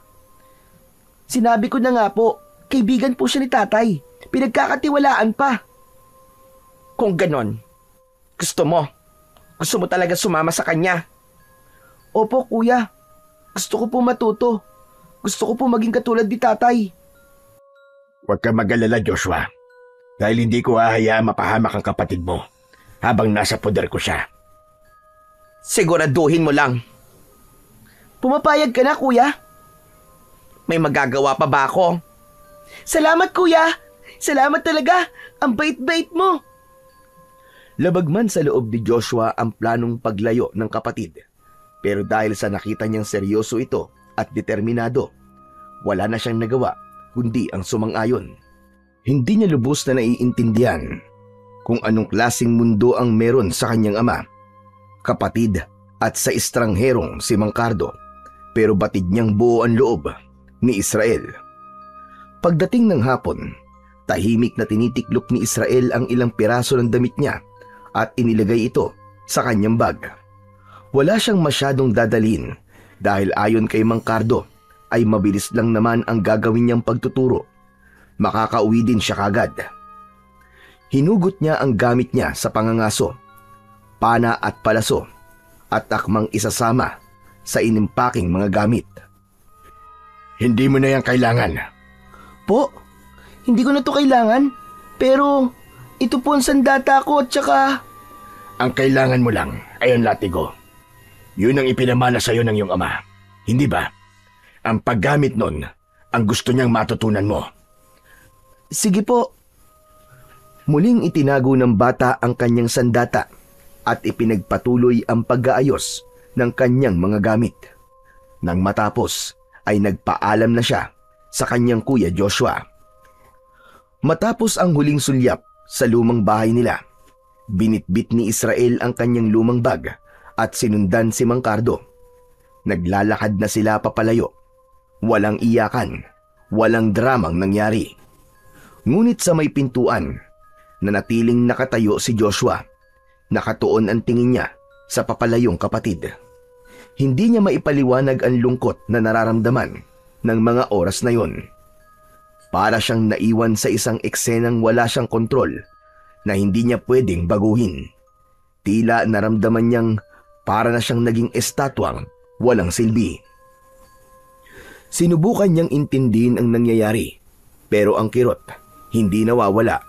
Sinabi ko na nga po, kaibigan po siya ni tatay. Pinagkakatiwalaan pa. Kung ganon, gusto mo talaga sumama sa kanya? Opo, kuya. Gusto ko po matuto. Gusto ko po maging katulad ni tatay. Huwag ka mag-alala, Joshua. Dahil hindi ko hahayaan mapahamak ang kapatid mo habang nasa poder ko siya. Siguraduhin mo lang. Pumapayag ka na, kuya. May magagawa pa ba ako? Salamat, kuya. Salamat talaga. Ang bait-bait mo. Labag man sa loob ni Joshua ang planong paglayo ng kapatid. Pero dahil sa nakita niyang seryoso ito at determinado, wala na siyang nagawa kundi ang sumang-ayon. Hindi niya lubos na naiintindihan kung anong klaseng mundo ang meron sa kanyang ama, kapatid at sa estrangherong si Mang Cardo, pero batid niyang buo ang loob ni Israel. Pagdating ng hapon, tahimik na tinitiklop ni Israel ang ilang piraso ng damit niya at inilagay ito sa kanyang bag. Wala siyang masyadong dadalhin dahil ayon kay Mang Cardo ay mabilis lang naman ang gagawin niyang pagtuturo. Makakauwi din siya kagad. Hinugot niya ang gamit niya sa pangangaso, pana at palaso, at akmang isasama sa inimpaking mga gamit. Hindi mo na yan kailangan. Po, hindi ko na to kailangan. Pero ito po ang sandata ko at saka... Ang kailangan mo lang ay ang latigo. Yun ang ipinamana sa iyo ng iyong ama. Hindi ba? Ang paggamit nun ang gusto niyang matutunan mo. Sige po. Muling itinago ng bata ang kanyang sandata at ipinagpatuloy ang pag-aayos ng kanyang mga gamit. Nang matapos ay nagpaalam na siya sa kanyang kuya Joshua. Matapos ang huling sulyap sa lumang bahay nila, binitbit ni Israel ang kanyang lumang bag at sinundan si Mang Cardo. Naglalakad na sila papalayo. Walang iyakan, walang dramang nangyari. Ngunit sa may pintuan, nanatiling nakatayo si Joshua. Nakatuon ang tingin niya sa papalayong kapatid. Hindi niya maipaliwanag ang lungkot na nararamdaman ng mga oras na yon. Para siyang naiwan sa isang eksenang wala siyang kontrol na hindi niya pwedeng baguhin. Tila naramdaman niyang para na siyang naging estatwang walang silbi. Sinubukan niyang intindihin ang nangyayari, pero ang kirot hindi nawawala.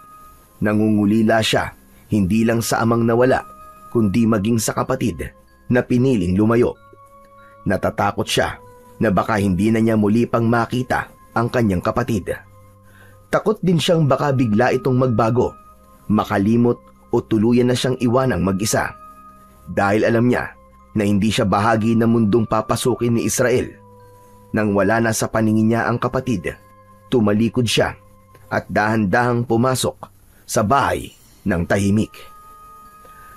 Nangungulila siya hindi lang sa amang nawala, kundi maging sa kapatid na piniling lumayo. Natatakot siya na baka hindi na niya muli pang makita ang kanyang kapatid. Takot din siyang baka bigla itong magbago, makalimot o tuluyan na siyang iwanang mag-isa. Dahil alam niya na hindi siya bahagi ng mundong papasukin ni Israel. Nang wala na sa paningin niya ang kapatid, tumalikod siya at dahan-dahang pumasok sa bahay ng tahimik.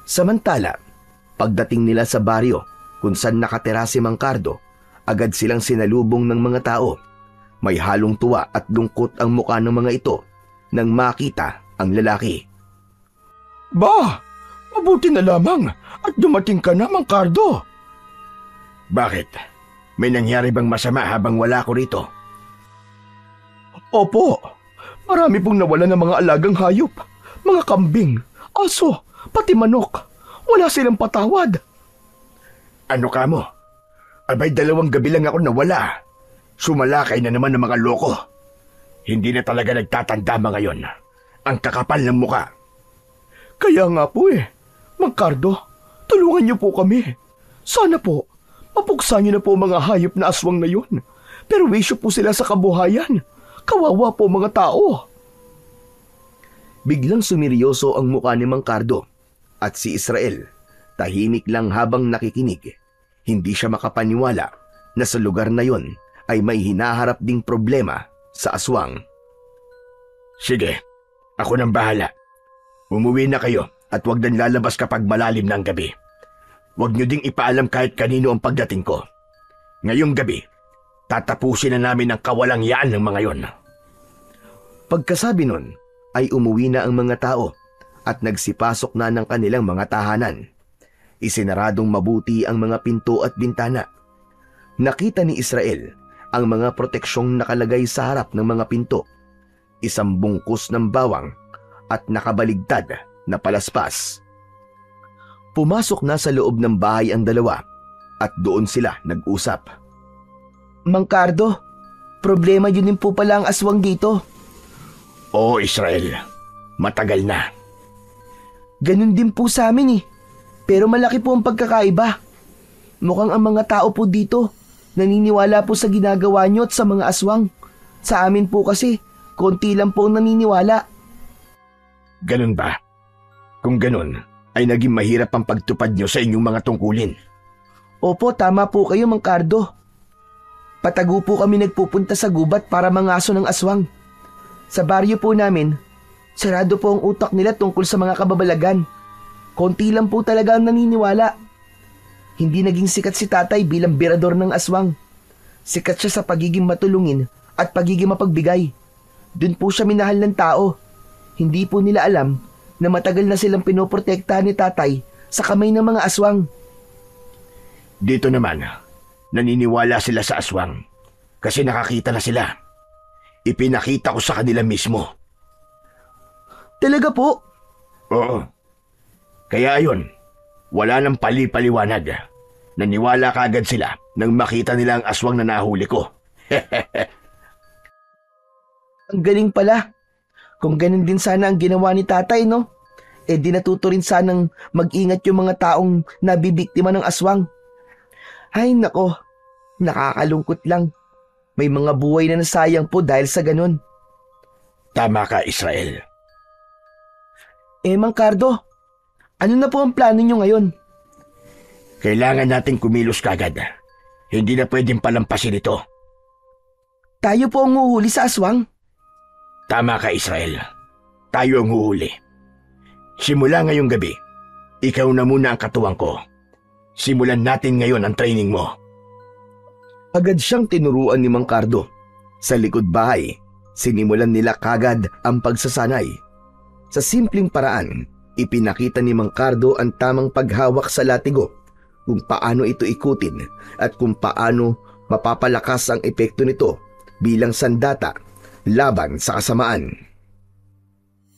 Samantala, pagdating nila sa baryo kung saan nakatira si Mang Cardo, agad silang sinalubong ng mga tao. May halong tuwa at lungkot ang mukha ng mga ito nang makita ang lalaki. Ba, mabuti na lamang at dumating ka na, Mang Cardo. Bakit? May nangyari bang masama habang wala ko rito? Opo, marami pong nawala ng mga alagang hayop, mga kambing, aso, pati manok. Wala silang patawad. Ano ka mo? Abay 2 gabi lang ako nawala. Sumalakay na naman ng mga loko. Hindi na talaga nagtatanda ngayon. Ang kakapal ng muka. Kaya nga po Mang Cardo, tulungan niyo po kami. Sana po, mapuksa niyo na po mga hayop na aswang na yun. Pero wisyo po sila sa kabuhayan. Kawawa po mga tao. Biglang sumiryoso ang mukha ni Mang Cardo at si Israel. Tahimik lang habang nakikinig. Hindi siya makapaniwala na sa lugar na yon ay may hinaharap ding problema sa aswang. Sige, ako nang bahala. Umuwi na kayo at huwag nang lalabas kapag malalim ng gabi. Huwag niyo ding ipaalam kahit kanino ang pagdating ko. Ngayong gabi, tatapusin na namin ang kawalang yaan ng mga yon. Pagkasabi nun, ay umuwi na ang mga tao at nagsipasok na ng kanilang mga tahanan. Isinaradong mabuti ang mga pinto at bintana. Nakita ni Israel ang mga proteksyong nakalagay sa harap ng mga pinto, isang bungkus ng bawang at nakabaligtad na palaspas. Pumasok na sa loob ng bahay ang dalawa at doon sila nag-usap. Mang Cardo, problema yun din po pala ang aswang dito. Oo, Israel. Matagal na. Ganun din po sa amin Pero malaki po ang pagkakaiba. Mukhang ang mga tao po dito naniniwala po sa ginagawa nyo at sa mga aswang. Sa amin po kasi, konti lang po ang naniniwala. Ganun ba? Kung ganun, ay naging mahirap ang pagtupad nyo sa inyong mga tungkulin. Opo, tama po kayo, Mang Cardo. Patago po kami nagpupunta sa gubat para mangaso ng aswang. Sa baryo po namin, sarado po ang utak nila tungkol sa mga kababalagan. Konti lang po talaga ang naniniwala. Hindi naging sikat si tatay bilang birador ng aswang. Sikat siya sa pagiging matulungin at pagiging mapagbigay. Doon po siya minahal ng tao. Hindi po nila alam na matagal na silang pinoprotektahan ni tatay sa kamay ng mga aswang. Dito naman, naniniwala sila sa aswang kasi nakakita na sila. Ipinakita ko sa kanila mismo. Talaga po? Oo. Kaya ayun, wala nang pali-paliwanag. Naniwala kaagad sila nang makita nila ang aswang na nahuli ko. Ang galing pala. Kung ganun din sana ang ginawa ni tatay, no? Di natuto rin sanang mag-ingat yung mga taong nabibiktima ng aswang. Ay nako, nakakalungkot lang. May mga buhay na nasayang po dahil sa ganun. Tama ka, Israel. Mang Cardo, ano na po ang plano nyo ngayon? Kailangan natin kumilos kagad. Hindi na pwedeng palampasin ito. Tayo po ang huhuli sa aswang. Tama ka, Israel. Tayo ang huhuli. Simula ngayong gabi, ikaw na muna ang katuwang ko. Simulan natin ngayon ang training mo. Agad siyang tinuruan ni Mang Cardo. Sa likod bahay, sinimulan nila kagad ang pagsasanay. Sa simpleng paraan, ipinakita ni Mang Cardo ang tamang paghawak sa latigo, kung paano ito ikutin at kung paano mapapalakas ang epekto nito bilang sandata laban sa kasamaan.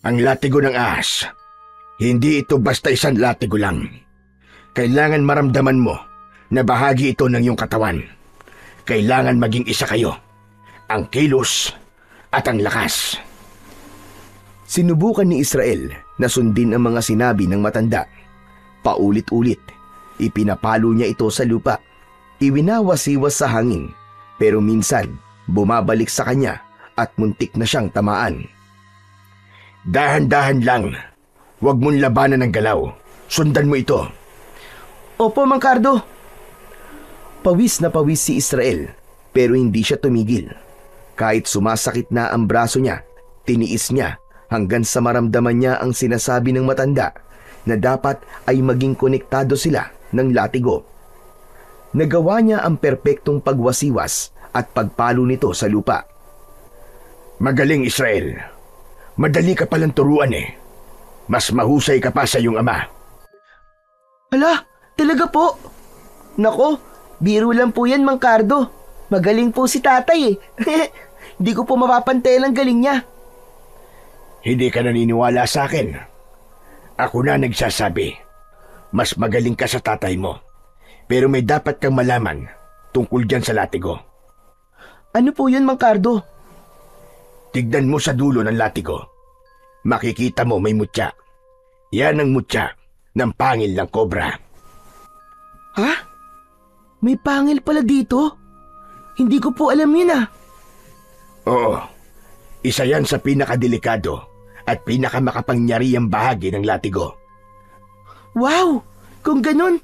Ang latigo ng ahas, hindi ito basta isang latigo lang. Kailangan maramdaman mo na bahagi ito ng iyong katawan. Kailangan maging isa kayo, ang kilos at ang lakas. Sinubukan ni Israel na sundin ang mga sinabi ng matanda. Paulit-ulit, ipinapalo niya ito sa lupa. Iwinawasiwas sa hangin, pero minsan bumabalik sa kanya at muntik na siyang tamaan. Dahan-dahan lang. Huwag mong labanan ng galaw. Sundan mo ito. Opo, Mang Cardo. Pawis na pawis si Israel, pero hindi siya tumigil. Kahit sumasakit na ang braso niya, tiniis niya hanggang sa maramdaman niya ang sinasabi ng matanda na dapat ay maging konektado sila ng latigo. Nagawa niya ang perpektong pagwasiwas at pagpalo nito sa lupa. Magaling, Israel. Madali ka palang turuan eh. Mas mahusay ka pa sa iyong ama. Hala, talaga po. Nako, biro lang po yan, Mang Cardo. Magaling po si tatay eh. Hindi ko po mapapantay ang galing niya. Hindi ka naniniwala sa akin. Ako na nagsasabi. Mas magaling ka sa tatay mo. Pero may dapat kang malaman tungkol dyan sa latigo. Ano po yun, Mang Cardo? Tignan mo sa dulo ng latigo. Makikita mo may mutya. Yan ang mutya ng pangil ng kobra. Ha? May pangil pala dito? Hindi ko po alam yun ah. Oo. Isa yan sa pinakadelikado at pinakamakapangyarihang bahagi ng latigo. Wow! Kung ganun,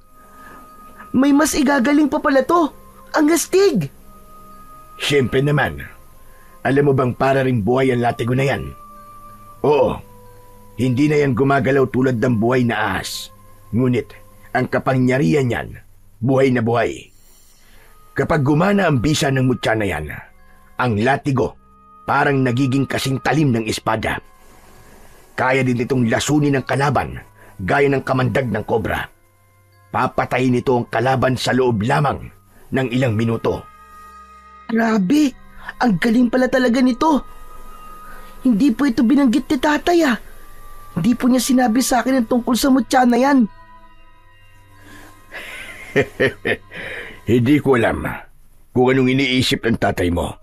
may mas igagaling pa pala to. Ang astig! Siyempre naman. Alam mo bang para ring buhay ang latigo na yan? Oo. Hindi na yan gumagalaw tulad ng buhay na ahas. Ngunit, ang kapangyarihan yan, buhay na buhay. Kapag gumana ang bisa ng mutya na yan, ang latigo parang nagiging kasing talim ng espada. Kaya din itong lasunin ng kalaban gaya ng kamandag ng kobra. Papatayin ito ang kalaban sa loob lamang ng ilang minuto. Grabe! Ang galing pala talaga nito. Hindi po ito binanggit ni tatay ah. Hindi po niya sinabi sa akin ang tungkol sa mutya na yan. Hindi ko alam kung anong iniisip ng tatay mo.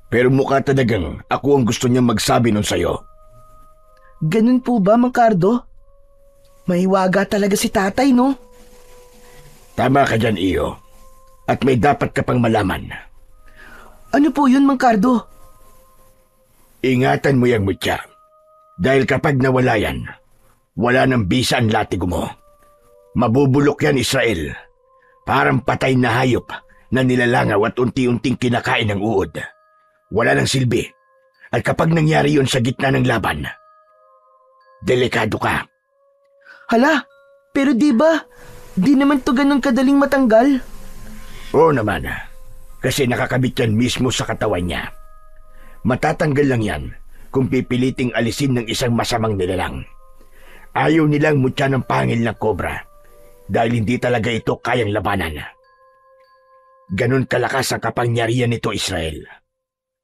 Pero mukha talagang ako ang gusto niyang magsabi nun sa'yo. Ganun po ba, Mang Cardo? Mahiwaga talaga si tatay, no? Tama ka dyan, Iyo. At may dapat ka pang malaman. Ano po yun, Mang Cardo? Ingatan mo yung mutya. Dahil kapag nawala yan, wala nang bisa ang latigo mo. Mabubulok yan, Israel. Parang patay na hayop na nilalangaw at unti-unting kinakain ng uod. Wala nang silbi. At kapag nangyari yun sa gitna ng laban, delikado ka. Hala, pero di ba, di naman to ganun kadaling matanggal? Oo naman, kasi nakakabit yan mismo sa katawan niya. Matatanggal lang yan kung pipiliting alisin ng isang masamang nilalang. Ayaw nilang mutya ng pangil ng kobra dahil hindi talaga ito kayang labanan. Ganon kalakas ang kapangyarihan nito, Israel.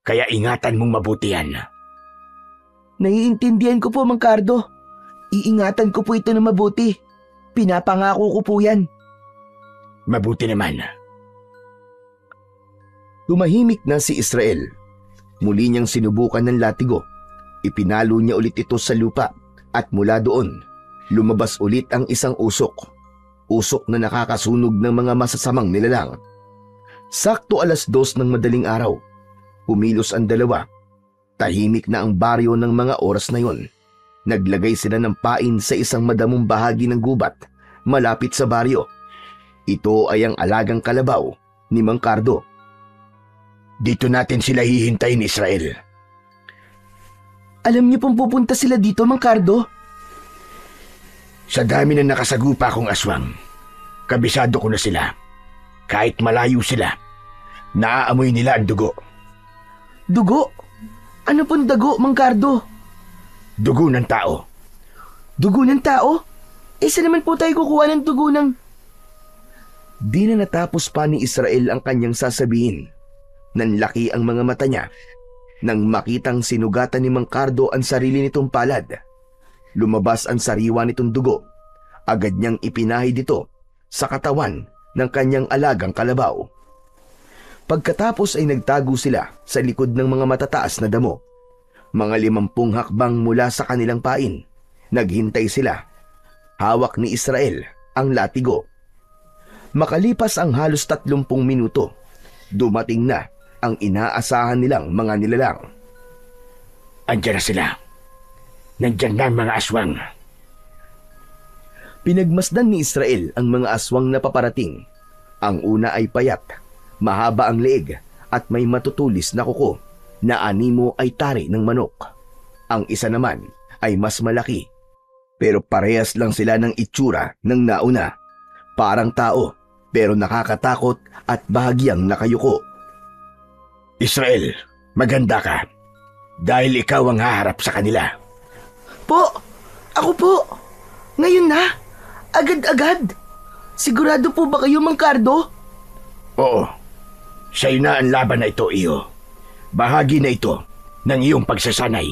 Kaya ingatan mong mabuti yan. Naiintindihan ko po, Mang Cardo. Iingatan ko po ito na mabuti. Pinapangako ko po yan. Mabuti naman. Tumahimik na si Israel. Muli niyang sinubukan ng latigo. Ipinalo niya ulit ito sa lupa at mula doon, lumabas ulit ang isang usok. Usok na nakakasunog ng mga masasamang nilalang. Sakto 2:00 ng madaling araw. Pumilos ang dalawa. Tahimik na ang baryo ng mga oras na yon. Naglagay sila ng pain sa isang madamong bahagi ng gubat, malapit sa baryo. Ito ay ang alagang kalabaw ni Mang Cardo. Dito natin sila hihintayin, Israel. Alam niyo pong pupunta sila dito, Mang Cardo? Sa dami na nakasagupa kong aswang, kabisado ko na sila. Kahit malayo sila, naaamoy nila ang dugo. Dugo? Ano pong dago, Mang Cardo? Dugo ng tao. Dugo ng tao? Saan naman po tayo kukuha ng dugo ng... Di na natapos pa ni Israel ang kanyang sasabihin. Nanlaki ang mga mata niya nang makitang sinugatan ni Mang Cardo ang sarili nitong palad. Lumabas ang sariwa nitong dugo. Agad niyang ipinahid ito sa katawan ng kanyang alagang kalabaw. Pagkatapos ay nagtago sila sa likod ng mga matataas na damo. Mga 50 hakbang mula sa kanilang pain. Naghintay sila. Hawak ni Israel ang latigo. Makalipas ang halos 30 minuto, dumating na ang inaasahan nilang mga nilalang. Andiyan na sila. Nandiyan na ang mga aswang. Pinagmasdan ni Israel ang mga aswang na paparating. Ang una ay payat, mahaba ang leeg at may matutulis na kuko na animo ay tari ng manok. Ang isa naman ay mas malaki, pero parehas lang sila ng itsura ng nauna. Parang tao, pero nakakatakot at bahagyang nakayuko. Israel, maganda ka. Dahil ikaw ang haharap sa kanila. Po! Ako po! Ngayon na! Agad-agad! Sigurado po ba kayo, Mang Cardo? Oo. Sa'yo na ang laban na ito, iyo. Bahagi na ito ng iyong pagsasanay.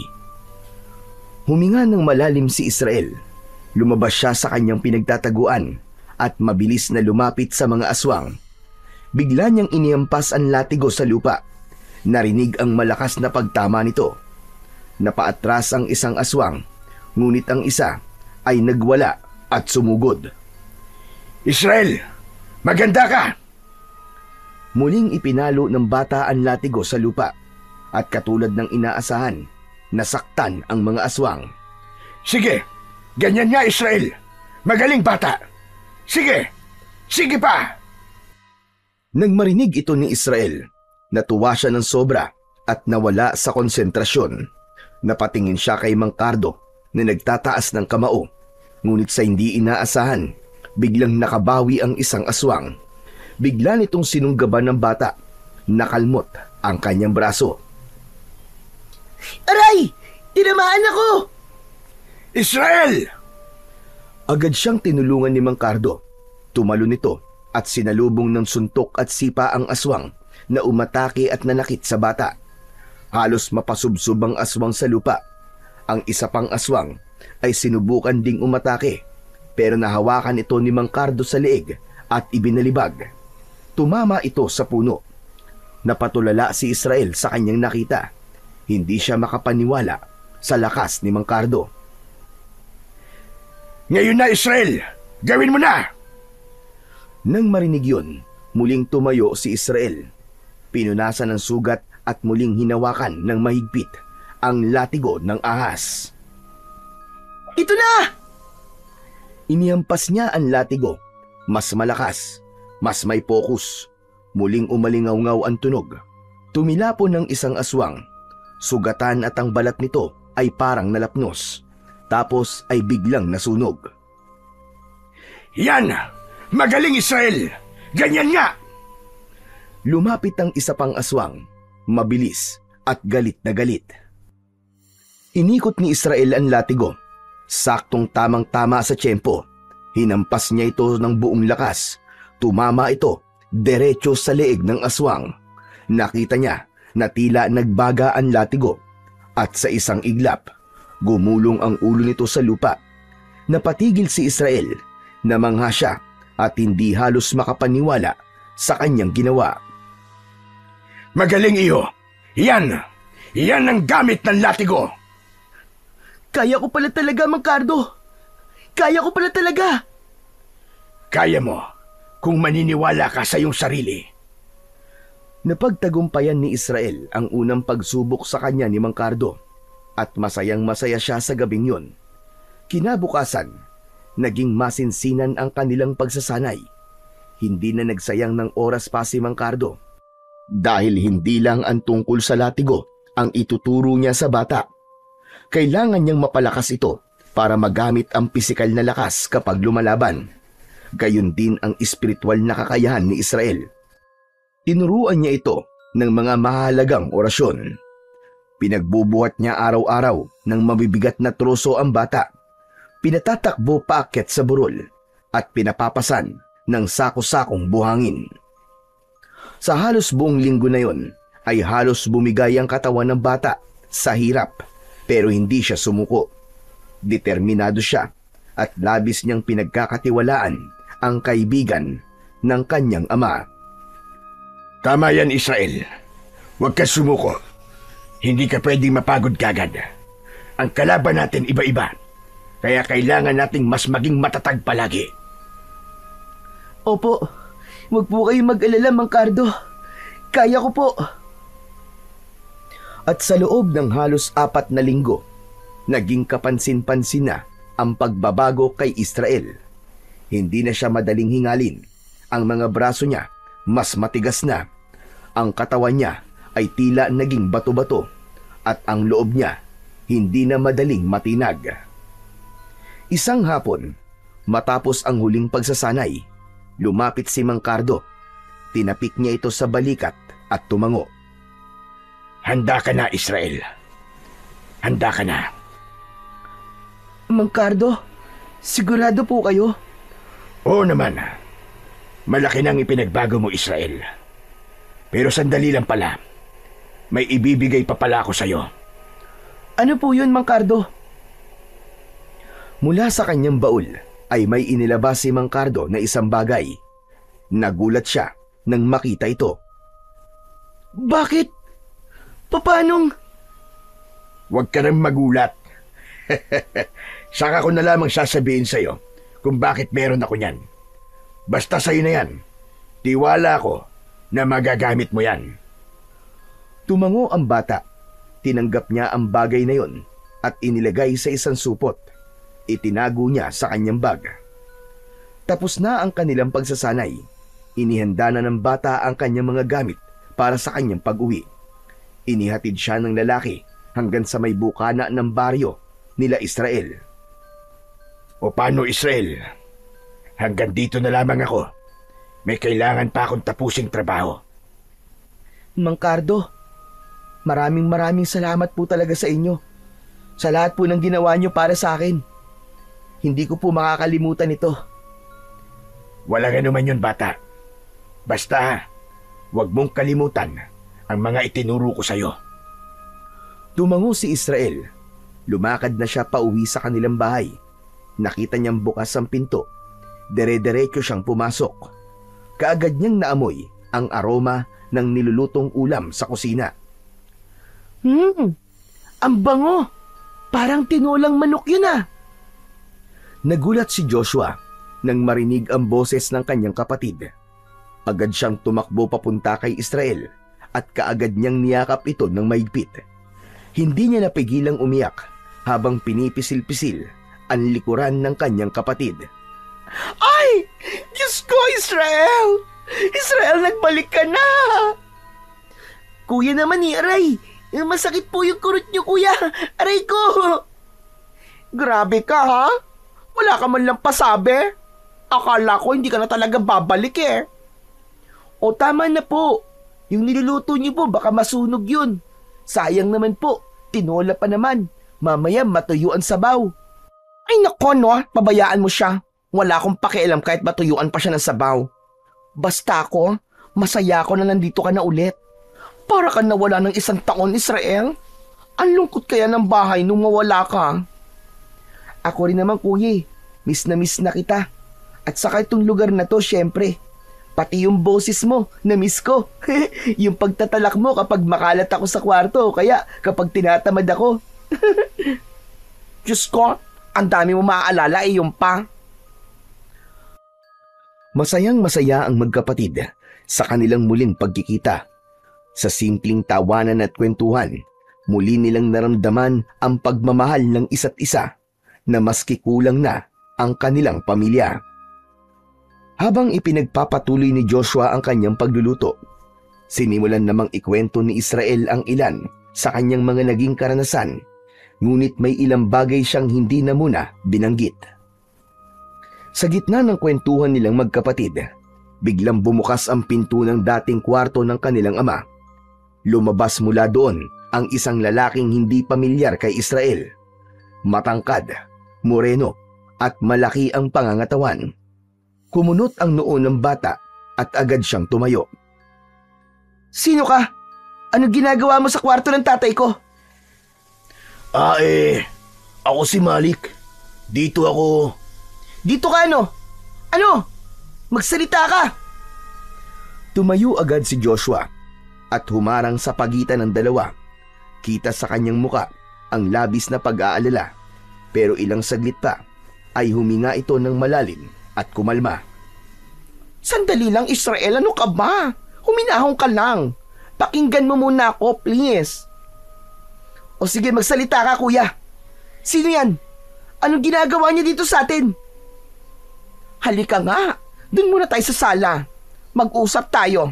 Huminga ng malalim si Israel. Lumabas siya sa kanyang pinagtataguan at mabilis na lumapit sa mga aswang. Bigla niyang inihampas ang latigo sa lupa. Narinig ang malakas na pagtama nito. Napaatras ang isang aswang, ngunit ang isa ay nagwala at sumugod. Israel, maganda ka! Muling ipinalo ng bata ang latigo sa lupa at katulad ng inaasahan, nasaktan ang mga aswang. Sige, ganyan nga Israel. Magaling bata. Sige, sige pa! Nang marinig ito ni Israel, natuwa siya ng sobra at nawala sa konsentrasyon. Napatingin siya kay Mang Cardo na nagtataas ng kamao, ngunit sa hindi inaasahan, biglang nakabawi ang isang aswang. Bigla nitong sinunggaban ng bata. Nakalmot ang kanyang braso. Aray! Tinamaan ako! Israel! Agad siyang tinulungan ni Mang Cardo. Tumalon ito at sinalubong ng suntok at sipa ang aswang na umatake at nanakit sa bata. Halos mapasubsob ang aswang sa lupa. Ang isa pang aswang ay sinubukan ding umatake, pero nahawakan ito ni Mang Cardo sa leeg at ibinalibag. Tumama ito sa puno. Napatulala si Israel sa kanyang nakita. Hindi siya makapaniwala sa lakas ni Mang Cardo. Ngayon na Israel! Gawin mo na! Nang marinig yun, muling tumayo si Israel. Pinunasan ng sugat at muling hinawakan ng mahigpit ang latigo ng ahas. Ito na! Inihampas niya ang latigo. Mas malakas, mas may pokus. Muling umalingaw-ngaw ang tunog. Tumilapon ng isang aswang. Sugatan at ang balat nito ay parang nalapnos. Tapos ay biglang nasunog. Yan! Magaling Israel! Ganyan nga! Lumapit ang isa pang aswang, mabilis at galit na galit. Inikot ni Israel ang latigo. Saktong tamang-tama sa tiyempo. Hinampas niya ito ng buong lakas. Tumama ito diretso sa leeg ng aswang. Nakita niya na tila nagbaga ang latigo at sa isang iglap, gumulong ang ulo nito sa lupa. Napatigil si Israel, namangha siya at hindi halos makapaniwala sa kanyang ginawa. Magaling iyo! Yan! Yan ang gamit ng latigo! Kaya ko pala talaga, Mang Cardo! Kaya ko pala talaga! Kaya mo kung maniniwala ka sa iyong sarili. Napagtagumpayan ni Israel ang unang pagsubok sa kanya ni Mang Cardo at masayang-masaya siya sa gabing yun. Kinabukasan, naging masinsinan ang kanilang pagsasanay. Hindi na nagsayang ng oras pa si Mang Cardo. Dahil hindi lang ang tungkol sa latigo ang ituturo niya sa bata. Kailangan niyang mapalakas ito para magamit ang pisikal na lakas kapag lumalaban. Gayon din ang espiritual na kakayahan ni Israel. Tinuruan niya ito ng mga mahalagang orasyon. Pinagbubuhat niya araw-araw ng mabibigat na troso ang bata. Pinatatakbo paakyat sa burol at pinapapasan ng sako-sakong buhangin. Sa halos buong linggo na yon ay halos bumigay ang katawan ng bata sa hirap, pero hindi siya sumuko. Determinado siya at labis niyang pinagkakatiwalaan ang kaibigan ng kanyang ama. Tama yan, Israel. Huwag ka sumuko. Hindi ka pwedeng mapagod kagad. Ang kalaban natin iba-iba. Kaya kailangan nating mas maging matatag palagi. Opo, huwag po kayong mag-alala, Mang Cardo. Kaya ko po. At sa loob ng halos 4 na linggo, naging kapansin-pansin na ang pagbabago kay Israel. Hindi na siya madaling hingalin. Ang mga braso niya mas matigas na. Ang katawan niya ay tila naging bato-bato at ang loob niya hindi na madaling matinag. Isang hapon, matapos ang huling pagsasanay, lumapit si Mang Cardo. Tinapik niya ito sa balikat at tumango. Handa ka na, Israel. Handa ka na. Mang Cardo, sigurado po kayo? Oo naman. Malaki nang ipinagbago mo, Israel. Pero sandali lang pala. May ibibigay pa pala ako sa'yo. Ano po yun, Mang Cardo? Mula sa kanyang baul ay may inilabas si Mang Cardo na isang bagay. Nagulat siya nang makita ito. Bakit? Papanong? Huwag ka nang magulat. Saka ko na lamang sasabihin sa'yo kung bakit meron ako niyan. Basta sa'yo na yan. Tiwala ko na magagamit mo yan. Tumango ang bata. Tinanggap niya ang bagay na yon at inilagay sa isang supot. Itinago niya sa kanyang bag. Tapos na ang kanilang pagsasanay. Inihanda na ng bata ang kanyang mga gamit para sa kanyang pag-uwi. Inihatid siya ng lalaki hanggang sa may bukana ng baryo nila Israel. O paano, Israel? Hanggang dito na lamang ako. May kailangan pa akong tapusing trabaho. Mang Cardo, maraming salamat po talaga sa inyo. Sa lahat po ng ginawa niyo para sa akin. Hindi ko po makakalimutan ito. Walang anuman yun, bata. Basta, huwag mong kalimutan ang mga itinuro ko sa'yo. Tumango si Israel. Lumakad na siya pauwi sa kanilang bahay. Nakita niyang bukas ang pinto. Dere-derecho siyang pumasok. Kaagad niyang naamoy ang aroma ng nilulutong ulam sa kusina. Ang bango! Parang tinulang manok yun ah! Nagulat si Joshua nang marinig ang boses ng kanyang kapatid. Agad siyang tumakbo papunta kay Israel at kaagad niyang niyakap ito ng mahigpit. Hindi niya napigilang umiyak habang pinipisil-pisil ang likuran ng kanyang kapatid. Ay! Diyos ko, Israel! Israel, nagbalik ka na! Kuya naman ni Aray! Masakit po yung kurot niyo, kuya! Aray ko! Grabe ka, ha? Wala ka man lang pasabi. Akala ko hindi ka na talaga babalik eh. O tama na po. Yung niluluto niyo po, baka masunog yun. Sayang naman po. Tinola pa naman. Mamaya matuyo ang sabaw. Ay nako no, pabayaan mo siya. Wala akong pakialam kahit matuyuan pa siya ng sabaw. Basta ako, masaya ako na nandito ka na ulit. Para ka nawala ng 1 taon, Israel. Ang lungkot kaya ng bahay nung mawala ka. Ako rin naman, kuya. Miss na kita. At saka itong lugar na to, syempre. Pati yung boses mo, na-miss ko. Yung pagtatalak mo kapag makalat ako sa kwarto, kaya kapag tinatamad ako. Diyos ko, ang dami mo maaalala yung pa. Masayang-masaya ang magkapatid sa kanilang muling pagkikita. Sa simpleng tawanan at kwentuhan, muli nilang naramdaman ang pagmamahal ng isa't isa na maski kulang na ang kanilang pamilya. Habang ipinagpapatuloy ni Joshua ang kanyang pagluluto, sinimulan namang ikwento ni Israel ang ilan sa kanyang mga naging karanasan, ngunit may ilang bagay siyang hindi na muna binanggit. Sa gitna ng kwentuhan nilang magkapatid, biglang bumukas ang pinto ng dating kwarto ng kanilang ama. Lumabas mula doon ang isang lalaking hindi pamilyar kay Israel. Matangkad, moreno, at malaki ang pangangatawan. Kumunot ang noo ng bata at agad siyang tumayo. Sino ka? Ano ginagawa mo sa kwarto ng tatay ko? Ako si Malik. Dito ako. Dito ka ano? Ano? Magsalita ka! Tumayo agad si Joshua at humarang sa pagitan ng dalawa. Kita sa kanyang muka ang labis na pag-aalala, pero ilang saglit pa ay huminga ito ng malalim at kumalma. Sandali lang, Israel, ano ka ba? Huminahon ka lang. Pakinggan mo muna ako, please. O sige, magsalita ka, kuya. Sino yan? Anong ginagawa niya dito sa atin? Halika nga, dun muna tayo sa sala. Mag-usap tayo.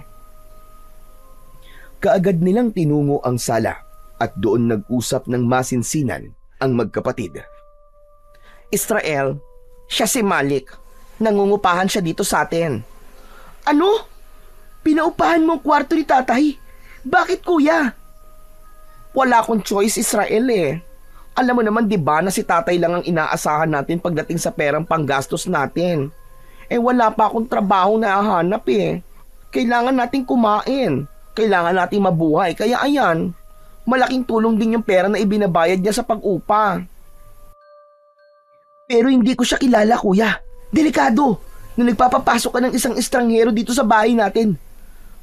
Kaagad nilang tinungo ang sala at doon nag-usap ng masinsinan ang magkapatid. Israel, siya si Malik. Nangungupahan siya dito sa atin. Ano? Pinaupahan mo ang kwarto ni tatay? Bakit, kuya? Wala akong choice, Israel eh. Alam mo naman, di ba, na si tatay lang ang inaasahan natin pagdating sa perang panggastos natin. Wala pa akong trabaho na hahanap eh. Kailangan nating kumain. Kailangan nating mabuhay. Kaya ayan, malaking tulong din yung pera na ibinabayad niya sa pag-upa. Pero hindi ko siya kilala, kuya. Delikado. Nung nagpapapasok ka ng isang estranghero dito sa bahay natin.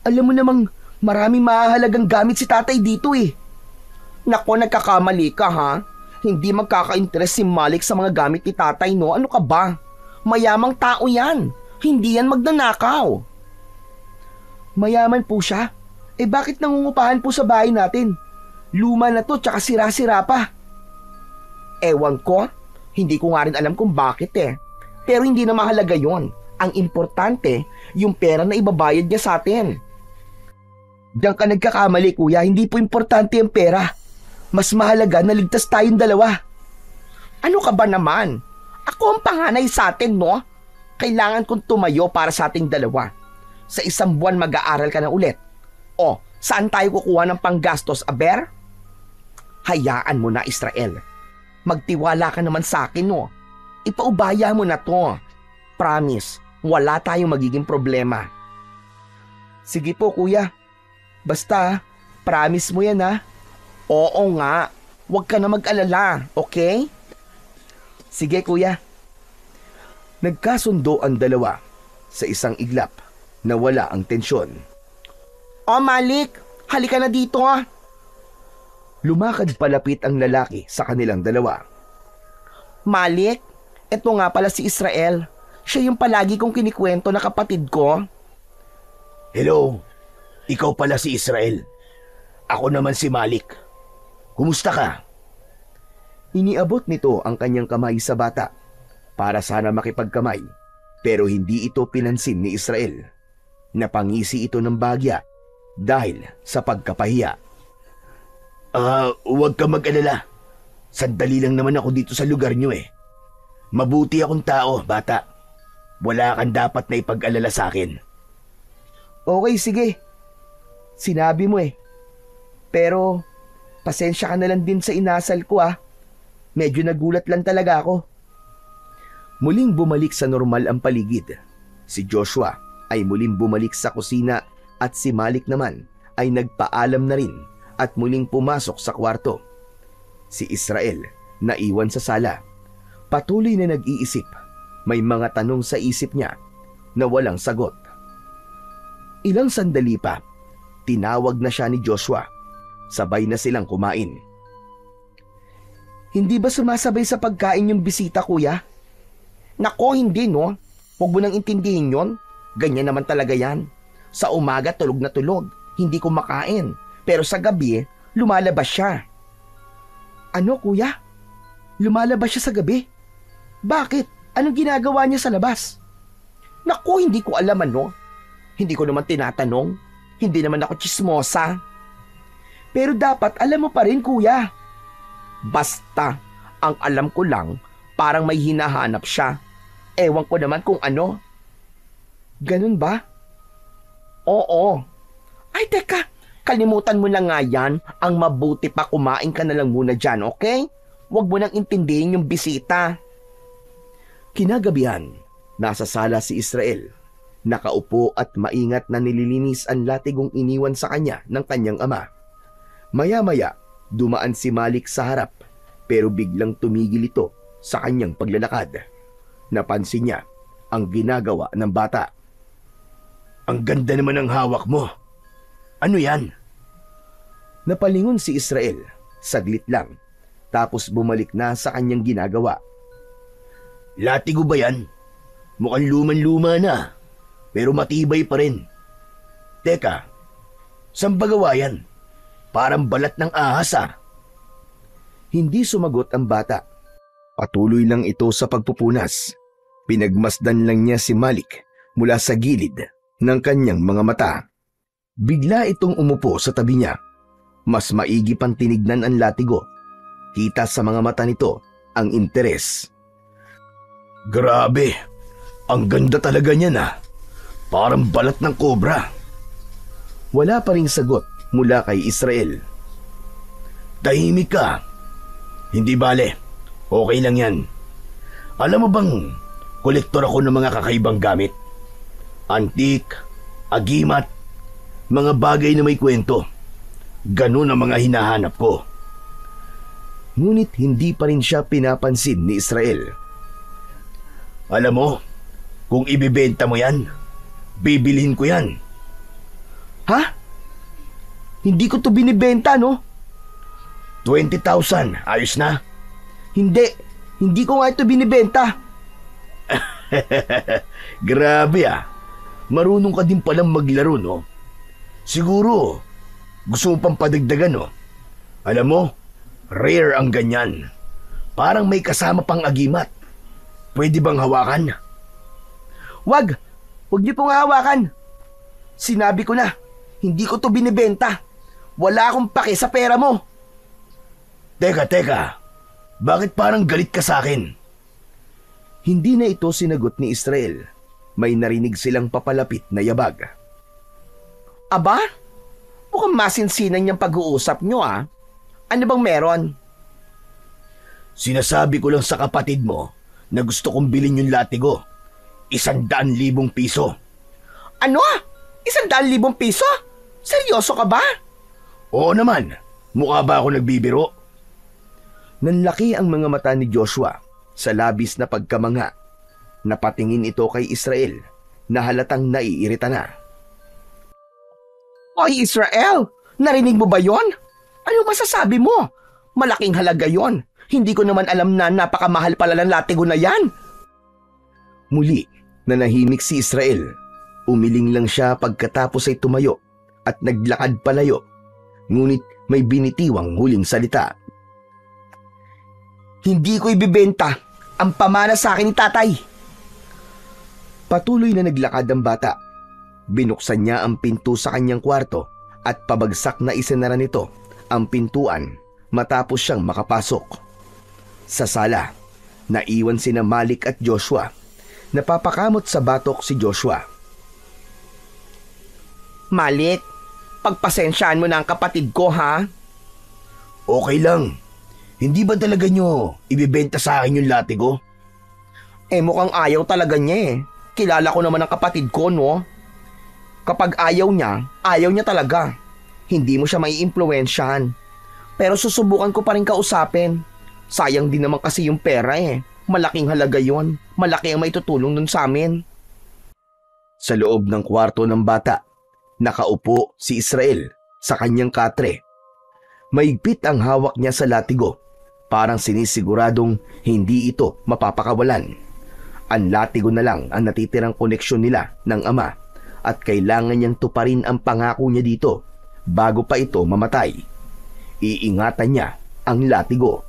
Alam mo namang maraming mahalagang gamit si tatay dito eh. Nako, nagkakamali ka ha. Hindi magkaka-interest si Malik sa mga gamit ni tatay, no? Ano ka ba? Mayamang tao yan. Hindi yan magnanakaw. Mayaman po siya? Bakit nangungupahan po sa bahay natin? Luma na to, tsaka sira-sira pa. Ewan ko. Hindi ko nga rin alam kung bakit eh. Pero hindi na mahalaga yon. Ang importante, yung pera na ibabayad niya sa atin. Diyan ka nagkakamali, kuya. Hindi po importante yung pera. Mas mahalaga na ligtas tayong dalawa. Ano ka ba naman? Ako ang panganay sa atin, no? Kailangan kong tumayo para sa ating dalawa. Sa isang buwan mag-aaral ka na ulit. O, saan tayo kukuha ng panggastos, aber? Hayaan mo na, Israel. Magtiwala ka naman sa akin, no? Ipaubaya mo na to. Promise, wala tayong magiging problema. Sige po, kuya. Basta, promise mo yan, ha? Oo nga. Huwag ka na mag-alala, okay? Sige, kuya. Nagkasundo ang dalawa sa isang iglap na wala ang tensyon. O, Malik, halika na dito, ha? Lumakad palapit ang lalaki sa kanilang dalawa. Malik, eto nga pala si Israel. Siya yung palagi kong kinikwento na kapatid ko. Hello, ikaw pala si Israel. Ako naman si Malik. Kumusta ka? Iniabot nito ang kanyang kamay sa bata para sana makipagkamay, pero hindi ito pinansin ni Israel. Napangisi ito ng bagya dahil sa pagkapahiya. Huwag ka mag-alala. Sandali lang naman ako dito sa lugar niyo eh. Mabuti akong tao, bata. Wala kang dapat na ipag-alala sa akin. Okay, sige. Sinabi mo eh. Pero, pasensya ka na lang din sa inasal ko ah. Medyo nagulat lang talaga ako. Muling bumalik sa normal ang paligid. Si Joshua ay muling bumalik sa kusina at si Malik naman ay nagpaalam na rin at muling pumasok sa kwarto. Si Israel naiwan sa sala. Patuloy na nag-iisip. May mga tanong sa isip niya na walang sagot. Ilang sandali pa, tinawag na siya ni Joshua. Sabay na silang kumain. Hindi ba sumasabay sa pagkain yung bisita, kuya? Nako, hindi no. Huwag mo nang intindihin yon. Ganyan naman talaga yan. Sa umaga tulog na tulog, hindi kumakain. Pero sa gabi, lumalabas siya. Ano, kuya? Lumalabas siya sa gabi? Bakit? Anong ginagawa niya sa labas? Naku, hindi ko alam ano. Hindi ko naman tinatanong. Hindi naman ako tsismosa. Pero dapat alam mo pa rin, kuya. Basta, ang alam ko lang, parang may hinahanap siya. Ewan ko naman kung ano. Ganun ba? Oo. Ay, teka. Kalimutan mo na nga yan. Ang mabuti pa kumain ka na lang muna dyan, okay? Huwag mo nang intindihin yung bisita. Kinagabihan, nasa sala si Israel. Nakaupo at maingat na nililinis ang latigong iniwan sa kanya ng kanyang ama. Maya-maya, dumaan si Malik sa harap pero biglang tumigil ito sa kanyang paglalakad. Napansin niya ang ginagawa ng bata. Ang ganda naman ng hawak mo. Ano yan? Napalingon si Israel, saglit lang, tapos bumalik na sa kanyang ginagawa. Latigo ba yan? Mukhang luman-luma na, pero matibay pa rin. Teka, saan ba gawa yan? Parang balat ng ahas ah. Hindi sumagot ang bata. Patuloy lang ito sa pagpupunas. Pinagmasdan lang niya si Malik mula sa gilid ng kanyang mga mata. Bigla itong umupo sa tabi niya. Mas maigi pang tinignan ang latigo. Kita sa mga mata nito ang interes. Grabe, ang ganda talaga niyan ah. Parang balat ng kobra. Wala pa ring sagot mula kay Israel. Tahimik ka. Hindi bale, okay lang yan. Alam mo bang, kolektor ako ng mga kakaibang gamit. Antik, agimat, mga bagay na may kwento. Ganun ang mga hinahanap ko. Ngunit hindi pa rin siya pinapansin ni Israel. Alam mo, kung ibibenta mo yan, bibilhin ko yan. Ha? Hindi ko to binibenta, no? 20,000, ayos na? Hindi ko nga ito binibenta. Grabe ah. Marunong ka din palang maglaro, no? Siguro, gusto mo pang padagdagan, no? Alam mo, rare ang ganyan. Parang may kasama pang agimat. Pwede bang hawakan? Wag niyo pong hawakan. Sinabi ko na, hindi ko to binibenta. Wala akong pake sa pera mo. Teka. Bakit parang galit ka sa akin? Hindi na ito sinagot ni Israel. May narinig silang papalapit na yabag. Aba? Mukhang masinsinan niyang pag-uusap niyo ah. Ano bang meron? Sinasabi ko lang sa kapatid mo na gusto kong bilhin yung latigo. 100,000 piso. Ano? 100,000 piso? Seryoso ka ba? Oo naman. Mukha ba ako nagbibiro? Nanlaki ang mga mata ni Joshua sa labis na pagkamangha. Napatingin ito kay Israel na halatang naiirita na. Oy Israel, narinig mo ba yon? Ano masasabi mo? Malaking halaga yon. Hindi ko naman alam na napakamahal pala ng latigo na yan. Muli, nanahimik si Israel. Umiling lang siya pagkatapos ay tumayo at naglakad palayo. Ngunit may binitiwang huling salita. Hindi ko ibibenta ang pamana sa akin ni tatay. Patuloy na naglakad ang bata. Binuksan niya ang pinto sa kanyang kwarto at pabagsak na isinara nito ang pintuan matapos siyang makapasok. Sa sala, naiwan sina Malik at Joshua. Napapakamot sa batok si Joshua. Malik, pagpasensyaan mo na ang kapatid ko ha? Okay lang. Hindi ba talaga nyo ibibenta sa akin yung latigo? Mukhang ayaw talaga niya eh. Kilala ko naman ang kapatid ko, no? Kapag ayaw niya talaga. Hindi mo siya maiimpluwensyahan. Pero susubukan ko pa rin kausapin. Sayang din naman kasi yung pera eh. Malaking halaga yon. Malaki ang maitutulong dun sa amin. Sa loob ng kwarto ng bata, nakaupo si Israel sa kanyang katre. Maigpit ang hawak niya sa latigo. Parang sinisiguradong hindi ito mapapakawalan. Ang latigo na lang ang natitirang koneksyon nila ng ama at kailangan niyang tuparin ang pangako niya dito bago pa ito mamatay. Iingatan niya ang latigo.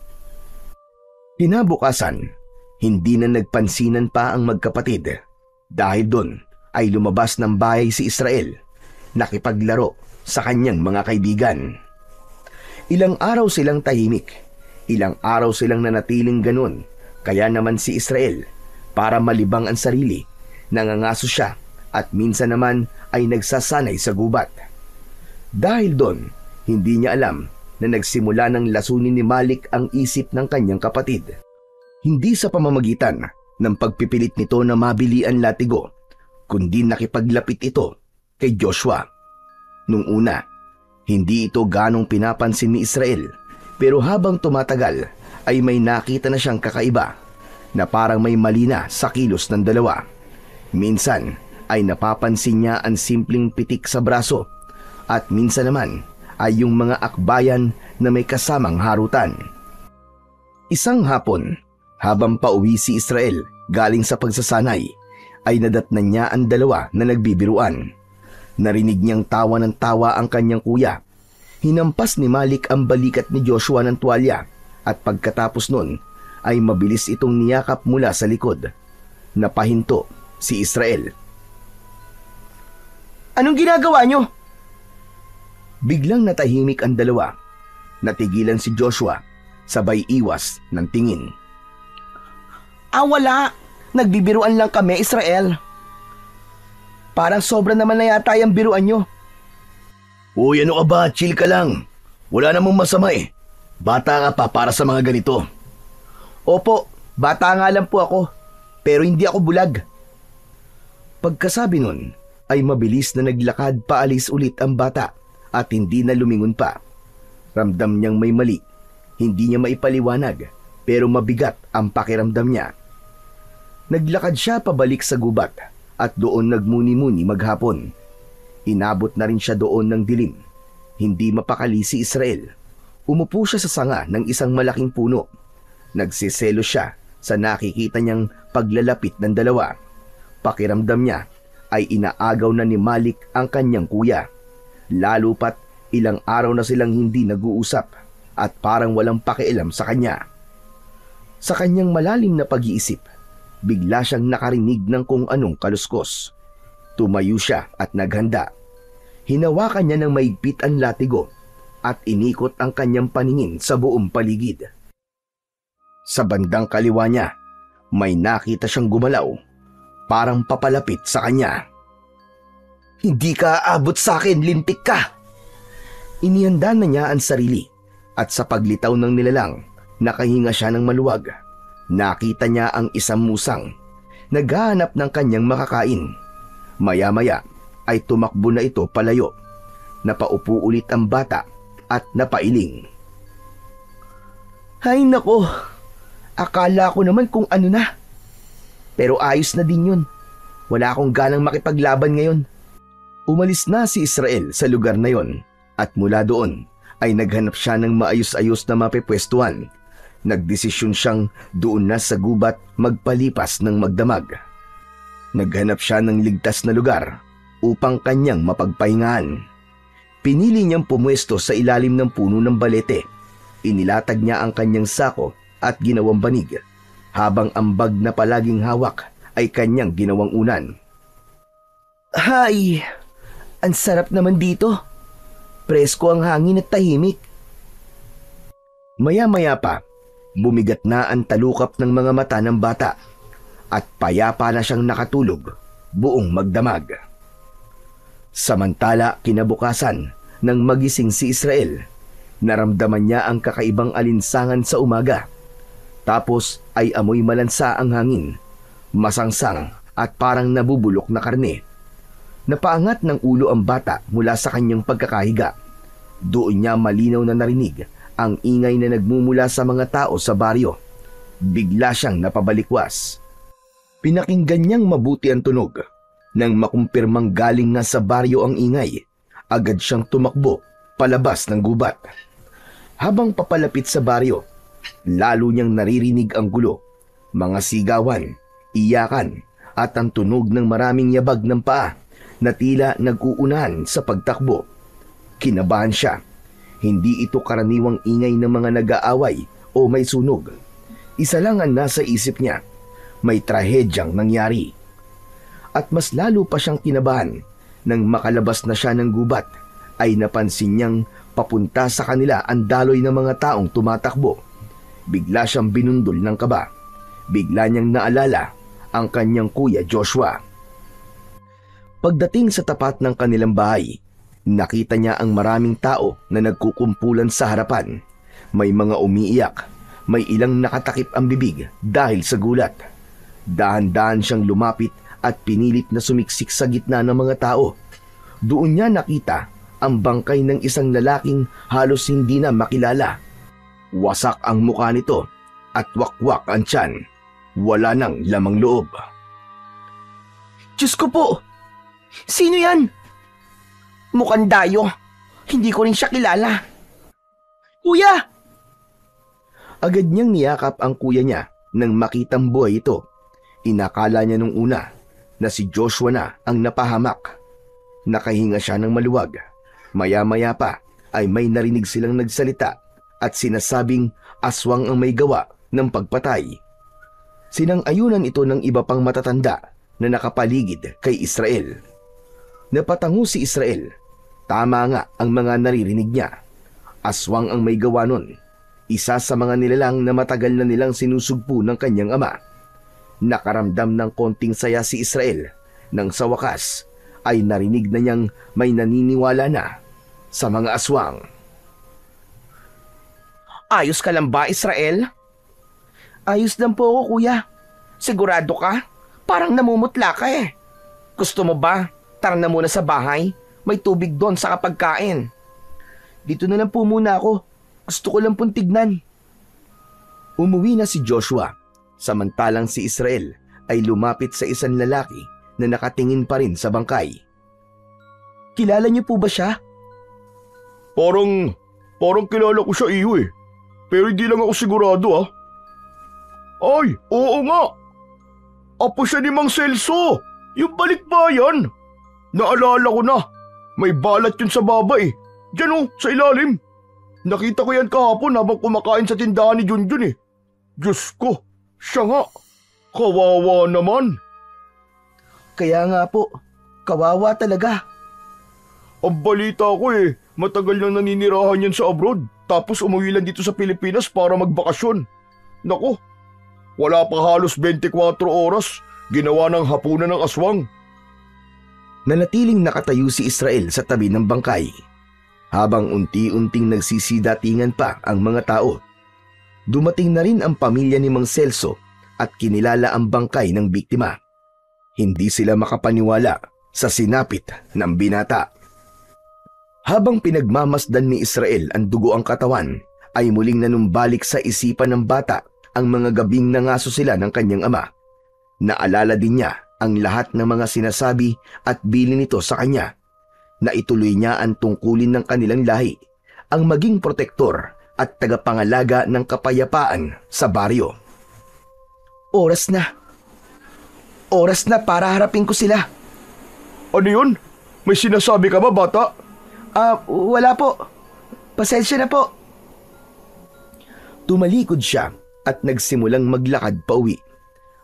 Kinabukasan, hindi na nagpansinan pa ang magkapatid. Dahil doon ay lumabas ng bahay si Israel, nakipaglaro sa kanyang mga kaibigan. Ilang araw silang tahimik, ilang araw silang nanatiling ganun, kaya naman si Israel, para malibang ang sarili, nangangaso siya at minsan naman ay nagsasanay sa gubat. Dahil doon, hindi niya alam na nagsimula ng lasunin ni Malik ang isip ng kanyang kapatid. Hindi sa pamamagitan ng pagpipilit nito na mabili ang latigo, kundi nakipaglapit ito kay Joshua. Nung una, hindi ito ganong pinapansin ni Israel, pero habang tumatagal ay may nakita na siyang kakaiba na parang may mali na sa kilos ng dalawa. Minsan ay napapansin niya ang simpleng pitik sa braso at minsan naman ay yung mga akbayan na may kasamang harutan. Isang hapon, habang pauwi si Israel galing sa pagsasanay, ay nadatnan niya ang dalawa na nagbibiruan. Narinig niyang tawa ng tawa ang kanyang kuya. Hinampas ni Malik ang balikat ni Joshua ng tuwalya at pagkatapos nun ay mabilis itong niyakap mula sa likod. Napahinto si Israel. Anong ginagawa niyo? Biglang natahimik ang dalawa. Natigilan si Joshua, sabay iwas ng tingin. Wala. Nagbibiruan lang kami, Israel. Parang sobra naman na yata yung biruan niyo. Uy, ano ka ba? Chill ka lang. Wala namang masama eh. Bata ka pa para sa mga ganito. Opo, bata nga lang po ako. Pero hindi ako bulag. Pagkasabi nun, ay mabilis na naglakad paalis ulit ang bata at hindi na lumingon pa. Ramdam niyang may mali. Hindi niya maipaliwanag, pero mabigat ang pakiramdam niya. Naglakad siya pabalik sa gubat at doon nagmuni-muni maghapon. Inabot na rin siya doon ng dilim. Hindi mapakali si Israel. Umupo siya sa sanga ng isang malaking puno. Nagsiselo siya sa nakikita niyang paglalapit ng dalawa. Pakiramdam niya ay inaagaw na ni Malik ang kanyang kuya. Lalo pat ilang araw na silang hindi nag-uusap at parang walang pakialam sa kanya. Sa kanyang malalim na pag-iisip, bigla siyang nakarinig ng kung anong kaluskos. Tumayo siya at naghanda. Hinawakan niya ng maigpit ang latigo at inikot ang kanyang paningin sa buong paligid. Sa bandang kaliwa niya, may nakita siyang gumalaw, parang papalapit sa kanya. Hindi ka aabot sa akin, lintik ka! Inihanda na niya ang sarili at sa paglitaw ng nilalang, nakahinga siya ng maluwag. Nakita niya ang isang musang, naghahanap ng kanyang makakain. Maya-maya ay tumakbo na ito palayo. Napaupo ulit ang bata at napailing. Hay nako, akala ko naman kung ano na. Pero ayos na din yun. Wala akong ganang makipaglaban ngayon. Umalis na si Israel sa lugar na yon at mula doon ay naghanap siya ng maayos-ayos na mapipwestuhan. Nagdesisyon siyang doon na sa gubat magpalipas ng magdamag. Naghanap siya ng ligtas na lugar upang kanyang mapagpahingahan. Pinili niyang pumwesto sa ilalim ng puno ng balete. Inilatag niya ang kanyang sako at ginawang banig, habang ang bag na palaging hawak ay kanyang ginawang unan. Hay! Ang sarap naman dito. Presko ang hangin at tahimik. Maya-maya pa, bumigat na ang talukap ng mga mata ng bata at payapa na siyang nakatulog buong magdamag. Samantala kinabukasan nang magising si Israel, naramdaman niya ang kakaibang alinsangan sa umaga. Tapos ay amoy malansa ang hangin, masangsang at parang nabubulok na karne. Napaangat ng ulo ang bata mula sa kanyang pagkakahiga. Doon niya malinaw na narinig ang ingay na nagmumula sa mga tao sa baryo. Bigla siyang napabalikwas. Pinakinggan niyang mabuti ang tunog. Nang makumpirmang galing nga sa baryo ang ingay, agad siyang tumakbo palabas ng gubat. Habang papalapit sa baryo, lalo niyang naririnig ang gulo, mga sigawan, iyakan at ang tunog ng maraming yabag ng paa na tila nag-uunahan sa pagtakbo. Kinabahan siya. Hindi ito karaniwang ingay ng mga nag-aaway o may sunog. Isa lang ang nasa isip niya, may trahedyang nangyari. At mas lalo pa siyang kinabahan nang makalabas na siya ng gubat ay napansin niyang papunta sa kanila ang daloy ng mga taong tumatakbo. Bigla siyang binundol ng kaba. Bigla niyang naalala ang kanyang kuya Joshua. Pagdating sa tapat ng kanilang bahay, nakita niya ang maraming tao na nagkukumpulan sa harapan. May mga umiiyak, may ilang nakatakip ang bibig dahil sa gulat. Dahan-dahan siyang lumapit at pinilit na sumiksik sa gitna ng mga tao. Doon niya nakita ang bangkay ng isang lalaking halos hindi na makilala. Wasak ang mukha nito at wakwak ang tiyan. Wala nang lamang loob. Diyos ko po! Sino yan? Mukhang dayo. Hindi ko rin siya kilala. Kuya! Agad niyang niyakap ang kuya niya nang makitang buhay ito. Inakala niya nung una na si Joshua na ang napahamak. Nakahinga siya ng maluwag. Maya-maya pa ay may narinig silang nagsalita at sinasabing aswang ang may gawa ng pagpatay. Sinang-ayunan ito ng iba pang matatanda na nakapaligid kay Israel. Napatango si Israel. Tama nga ang mga naririnig niya. Aswang ang may gawa nun. Isa sa mga nilalang na matagal na nilang sinusugpo ng kanyang ama. Nakaramdam ng konting saya si Israel nang sa wakas ay narinig na niyang may naniniwala na sa mga aswang. Ayos ka lang ba, Israel? Ayos lang po ako, kuya. Sigurado ka? Parang namumutla ka eh. Gusto mo ba? Tara na muna sa bahay. May tubig doon sa kapagkain. Dito na lang po muna ako. Gusto ko lang pong tignan. Umuwi na si Joshua. Samantalang si Israel ay lumapit sa isang lalaki na nakatingin pa rin sa bangkay. Kilala niyo po ba siya? Parang kilala ko siya iyo eh. Pero hindi lang ako sigurado ah. Ay, oo nga. Apo siya ni Mang Celso. Yung balikbayan. Naalala ko na. May balat yun sa baba eh. Diyan oh, sa ilalim. Nakita ko yan kahapon habang kumakain sa tindahan ni Junjun eh. Diyos ko. Siya nga, kawawa naman. Kaya nga po, kawawa talaga. Ang balita ko eh, matagal nang naninirahan yan sa abroad, tapos umuwi lang dito sa Pilipinas para magbakasyon. Nako, wala pa halos 24 oras, ginawa ng hapunan ng aswang. Nanatiling nakatayo si Israel sa tabi ng bangkay, habang unti-unting nagsisidatingan pa ang mga tao. Dumating na rin ang pamilya ni Mang Celso at kinilala ang bangkay ng biktima. Hindi sila makapaniwala sa sinapit ng binata. Habang pinagmamasdan ni Israel ang dugo ang katawan, ay muling nanumbalik sa isipan ng bata ang mga gabing nangaso sila ng kanyang ama. Naalala din niya ang lahat ng mga sinasabi at bilin nito sa kanya. Naituloy niya ang tungkulin ng kanilang lahi, ang maging protektor at tagapangalaga ng kapayapaan sa baryo. Oras na. Oras na para harapin ko sila. Ano yun? May sinasabi ka ba, bata? Wala po. Pasensya na po. Tumalikod siya at nagsimulang maglakad pauwi.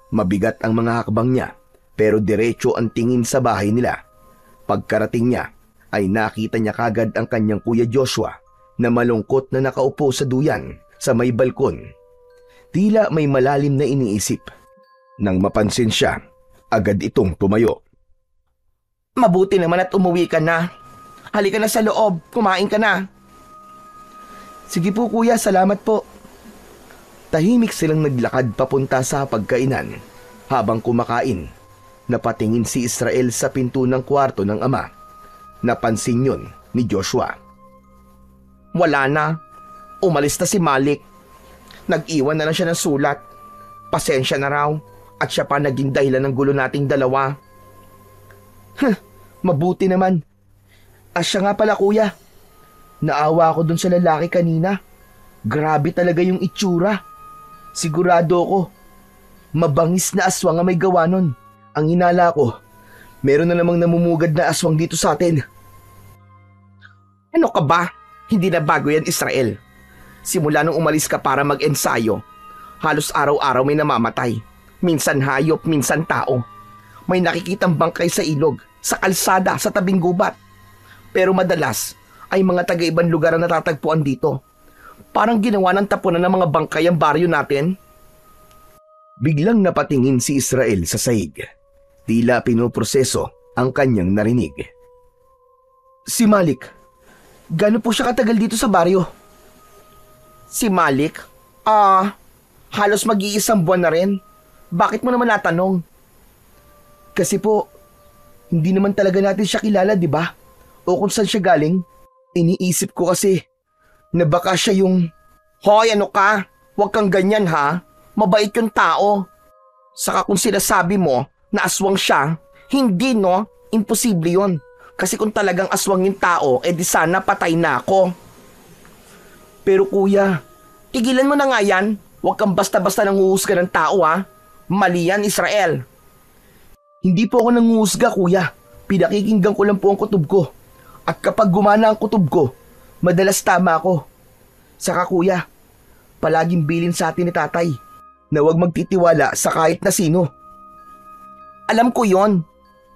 Mabigat ang mga hakbang niya, pero diretso ang tingin sa bahay nila. Pagkarating niya, ay nakita niya kagad ang kanyang kuya Joshua na malungkot na nakaupo sa duyan sa may balkon. Tila may malalim na iniisip. Nang mapansin siya, agad itong tumayo. Mabuti naman at umuwi ka na. Halika na sa loob, kumain ka na. Sige po kuya, salamat po. Tahimik silang naglakad papunta sa pagkainan. Habang kumakain, napatingin si Israel sa pinto ng kwarto ng ama. Napansin yun ni Joshua. Wala na. Umalis na si Malik. Nag-iwan na lang siya ng sulat. Pasensya na raw. At siya pa naging dahilan ng gulo nating dalawa. Mabuti naman. Siya nga pala kuya. Naawa ako dun sa lalaki kanina. Grabe talaga yung itsura. Sigurado ako. Mabangis na aswang ang may gawa nun. Ang hinala ko, meron na namang namumugad na aswang dito sa atin. Ano ka ba? Hindi na bago yan, Israel. Simula nung umalis ka para mag-ensayo, halos araw-araw may namamatay. Minsan hayop, minsan tao. may nakikitang bangkay sa ilog, sa kalsada, sa tabing gubat. Pero madalas ay mga taga-ibang lugar ang natatagpuan dito. Parang ginawa ng tapunan ng mga bangkay ang baryo natin. Biglang napatingin si Israel sa sahig. Tila pinoproseso ang kanyang narinig. Si Malik, gaano po siya katagal dito sa baryo? Si Malik? Halos mag-iisang buwan na rin. Bakit mo naman natanong? Kasi po, hindi naman talaga natin siya kilala, di ba? O kung saan siya galing. Iniisip ko kasi na baka siya yung... Hoy, ano ka? Huwag kang ganyan ha. Mabait yung tao. Saka kung sinasabi mo na aswang siya, hindi no, imposible yun. Kasi kung talagang aswang yung tao, di sana patay na ako. Pero kuya, tigilan mo na nga yan. Huwag kang basta-basta nanguhusga ng tao ha. Mali yan, Israel. Hindi po ako nanguhusga, kuya. Pinakikinggan ko lang po ang kutob ko. At kapag gumana ang kutob ko, madalas tama ako. Saka kuya, palaging bilin sa atin ni tatay na huwag magtitiwala sa kahit na sino. Alam ko yon,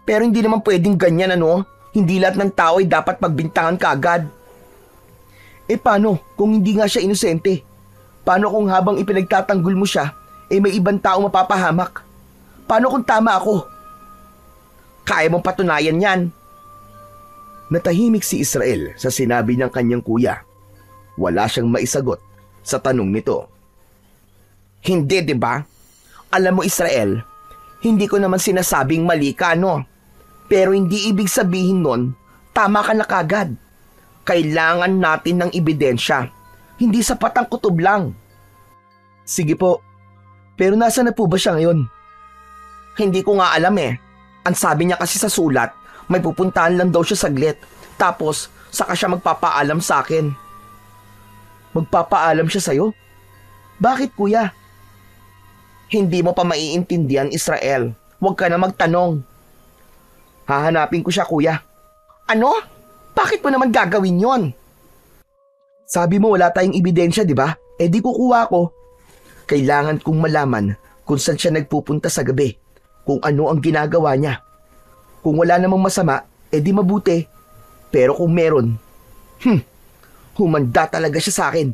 pero hindi naman pwedeng ganyan ano. Hindi lahat ng tao ay dapat pagbintangan kaagad. Paano kung hindi nga siya inosente? Paano kung habang ipinagtatanggol mo siya, may ibang tao mapapahamak? Paano kung tama ako? Kaya mong patunayan yan. Natahimik si Israel sa sinabi ng kanyang kuya. Wala siyang maisagot sa tanong nito. Hindi, di ba? Alam mo, Israel, hindi ko naman sinasabing mali ka, no? Pero hindi ibig sabihin nun, tama ka na kagad. Kailangan natin ng ebidensya. Hindi sapat ang kutob lang. Sige po, pero nasa na po ba siya ngayon? Hindi ko nga alam eh. Ang sabi niya kasi sa sulat, may pupuntahan lang daw siya saglit. Tapos, saka siya magpapaalam sa akin. Magpapaalam siya sa'yo? Bakit kuya? Hindi mo pa maiintindihan, Israel. Huwag ka na magtanong. Hahanapin ko siya, kuya. Ano? Bakit mo naman gagawin yon? Sabi mo wala tayong ebidensya, di ba? Di kukuha ko. Kailangan kong malaman kung saan siya nagpupunta sa gabi. Kung ano ang ginagawa niya. Kung wala namang masama, di mabuti. Pero kung meron, humanda talaga siya sa akin.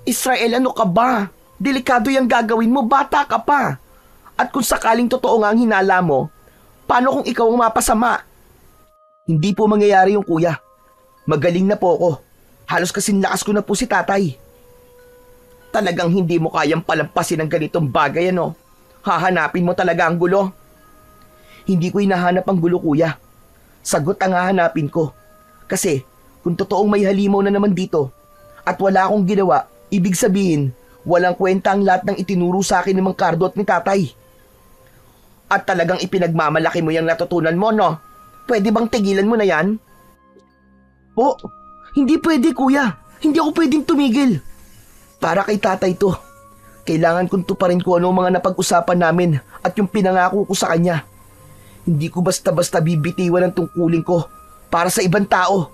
Israel, ano ka ba? Delikado yung gagawin mo, bata ka pa. At kung sakaling totoo nga ang hinala mo, paano kung ikaw ang mapasama? Hindi po mangyayari yung kuya. Magaling na po ako. Halos kasing lakas ko na po si tatay. Talagang hindi mo kayang palampasin ang ganitong bagay, ano? Hahanapin mo talaga ang gulo. Hindi ko hinahanap ang gulo, kuya. Sagot ang hahanapin ko. Kasi kung totoong may halimaw na naman dito at wala akong ginawa, ibig sabihin, walang kwenta ang lahat ng itinuro sa akin ni Mang Cardo at ni tatay. At talagang ipinagmamalaki mo yung natutunan mo, no? Pwede bang tigilan mo na yan? Po, hindi pwede kuya. Hindi ako pwedeng tumigil. Para kay tatay to. Kailangan kong tuparin ko ano mga napag-usapan namin at yung pinangako ko sa kanya. Hindi ko basta-basta bibitiwan ang tungkulin ko para sa ibang tao.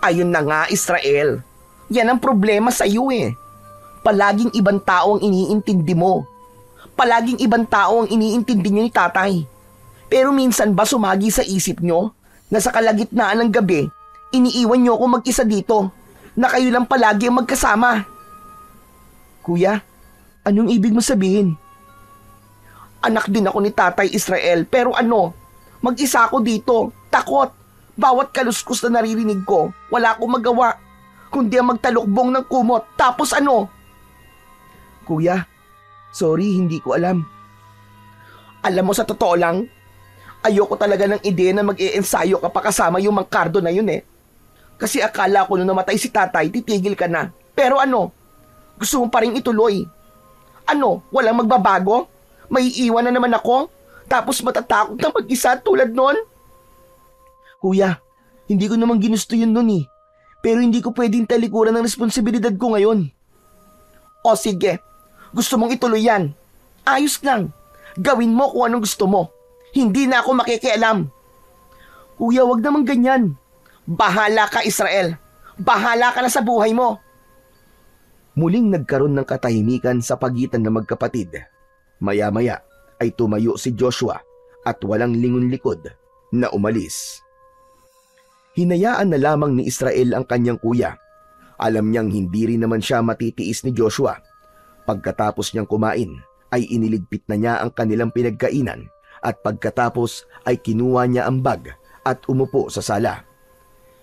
Ayun na nga, Israel. Yan ang problema sa iyo eh. Palaging ibang tao ang iniintindi mo. Palaging ibang tao ang iniintindi niyo ni tatay. Pero minsan ba sumagi sa isip nyo na sa kalagitnaan ng gabi, iniiwan nyo ako mag-isa dito, na kayo lang palagi ang magkasama? Kuya, anong ibig mo sabihin? Anak din ako ni Tatay Israel, pero ano, mag-isa ako dito, takot. Bawat kaluskos na naririnig ko, wala akong magawa, kundi ang magtalukbong ng kumot. Tapos ano? Kuya, sorry, hindi ko alam. Alam mo, sa totoo lang, ayoko talaga ng ideya na mag-i-ensayo ka pa kasama yung Mang Cardo na yun eh. Kasi akala ko nung namatay si tatay, titigil ka na. Pero ano, gusto mo pa rin ituloy. Ano, walang magbabago? May iwan na naman ako? Tapos matatakot na mag-isa tulad nun? Kuya, hindi ko naman ginusto yun nun eh. Pero hindi ko pwedeng talikuran ng responsibilidad ko ngayon. O sige, gusto mong ituloy yan. Ayos lang. Gawin mo kung anong gusto mo. Hindi na ako makikialam. Kuya, wag naman ganyan. Bahala ka, Israel. Bahala ka na sa buhay mo. Muling nagkaroon ng katahimikan sa pagitan ng magkapatid. Maya-maya, ay tumayo si Joshua at walang lingon likod na umalis. Hinayaan na lamang ni Israel ang kanyang kuya. Alam niyang hindi rin naman siya matitiis ni Joshua. Pagkatapos niyang kumain ay iniligpit na niya ang kanilang pinagkainan at pagkatapos ay kinuha niya ang bag at umupo sa sala.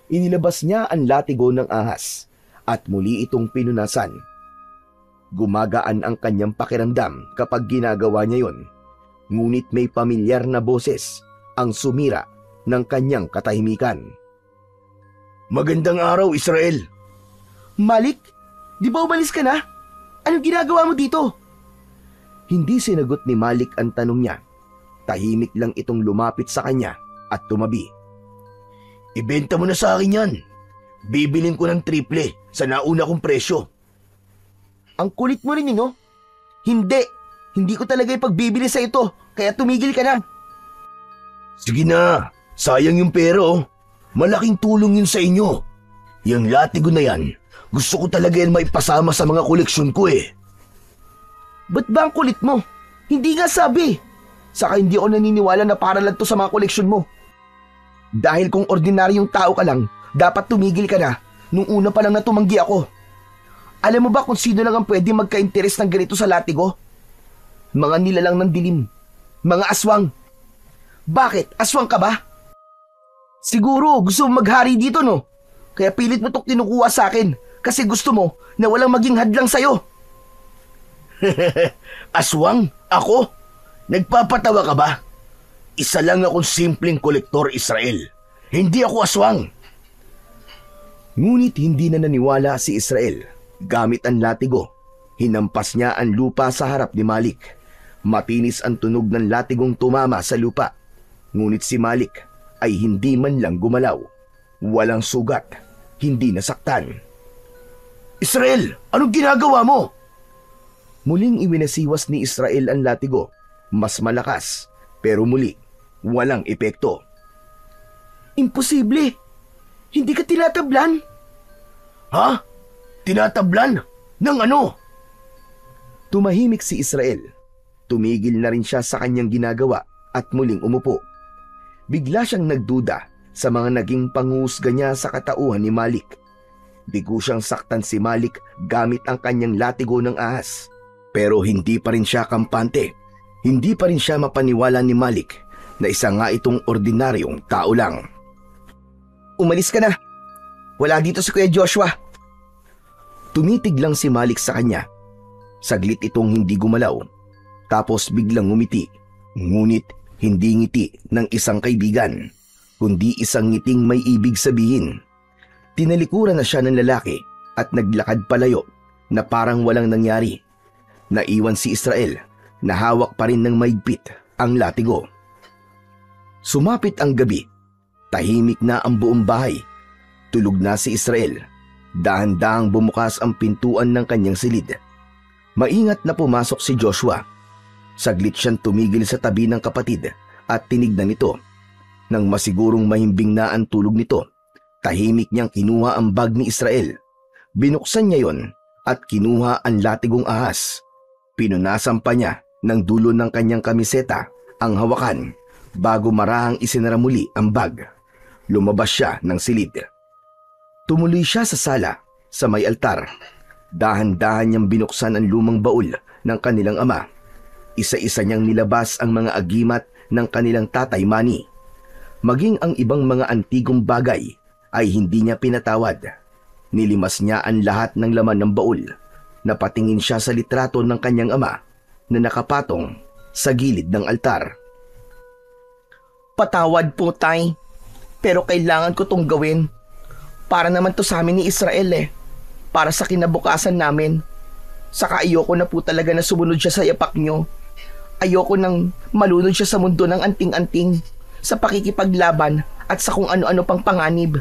Inilabas niya ang latigo ng ahas at muli itong pinunasan. Gumagaan ang kanyang pakiramdam kapag ginagawa niya yon. Ngunit may pamilyar na boses ang sumira ng kanyang katahimikan. Magandang araw, Israel. Malik, di ba umalis ka na? Anong ginagawa mo dito? Hindi sinagot ni Malik ang tanong niya. Tahimik lang itong lumapit sa kanya at tumabi. Ibenta mo na sa akin yan. Bibilin ko ng triple sa nauna kong presyo. Ang kulit mo rin no? Hindi ko talaga ipagbibili sa ito, kaya tumigil ka na. Sige na, sayang yung pera oh. Malaking tulong yun sa inyo. Yung latigo na yan, gusto ko talaga yan maipasama sa mga koleksyon ko eh. Ba't ba ang kulit mo? Hindi nga sabi. Saka hindi ako naniniwala na para lang to sa mga koleksyon mo. Dahil kung ordinaryong tao ka lang, dapat tumigil ka na nung una pa lang na tumanggi ako. Alam mo ba kung sino lang ang pwede magka-interes ng ganito sa latigo? Mga nilalang ng dilim. Mga aswang. Bakit? Aswang ka ba? Siguro gusto mo maghari dito no? Kaya pilit mo itong kinukuha sa akin kasi gusto mo na walang maging hadlang sa'yo. Aswang? Ako? Nagpapatawa ka ba? Isa lang akong simpleng kolektor, Israel. Hindi ako aswang. Ngunit hindi na naniwala si Israel. Gamit ang latigo, hinampas niya ang lupa sa harap ni Malik. Matinis ang tunog ng latigong tumama sa lupa. Ngunit si Malik ay hindi man lang gumalaw. Walang sugat, hindi nasaktan. Israel, anong ginagawa mo? Muling iwinasiwas ni Israel ang latigo. Mas malakas, pero muli, walang epekto. Imposible! Hindi ka tinatablan? Ha? Tinatablan? Ng ano? Tumahimik si Israel. Tumigil na rin siya sa kanyang ginagawa at muling umupo. Bigla siyang nagduda sa mga naging panghusga niya sa katauhan ni Malik. Bigo siyang saktan si Malik gamit ang kanyang latigo ng ahas. Pero hindi pa rin siya kampante. Hindi pa rin siya mapaniwala ni Malik na isa nga itong ordinaryong tao lang. Umalis ka na. Wala dito si Kuya Joshua. Tumitig lang si Malik sa kanya. Saglit itong hindi gumalaw. Tapos biglang ngumiti. Ngunit hindi ngiti ng isang kaibigan, kundi isang ngiting may ibig sabihin. Tinalikuran na siya ng lalaki at naglakad palayo na parang walang nangyari. Naiwan si Israel na hawak pa rin ng maigpit ang latigo. Sumapit ang gabi. Tahimik na ang buong bahay. Tulog na si Israel. Dahan-dahang bumukas ang pintuan ng kanyang silid. Maingat na pumasok si Joshua. Saglit siyang tumigil sa tabi ng kapatid at tinignan ito. Nang masigurong mahimbing na ang tulog nito, tahimik niyang kinuha ang bag ni Israel. Binuksan niya yon at kinuha ang latigong ahas. Pinunasan pa niya ng dulo ng kanyang kamiseta ang hawakan bago marahang isinara muli ang bag. Lumabas siya ng silid. Tumuloy siya sa sala sa may altar. Dahan-dahan niyang binuksan ang lumang baul ng kanilang ama. Isa-isa niyang nilabas ang mga agimat ng kanilang tatay Manny. Maging ang ibang mga antigong bagay ay hindi niya pinatawad. Nilimas niya ang lahat ng laman ng baul. Napatingin siya sa litrato ng kanyang ama na nakapatong sa gilid ng altar. Patawad po, Tay. Pero kailangan ko tong gawin. Para naman to sa amin ni Israel eh. Para sa kinabukasan namin. Saka ayoko na po talaga na sumunod siya sa yapak nyo. Ayoko nang malunod siya sa mundo ng anting-anting, sa pakikipaglaban at sa kung ano-ano pang panganib.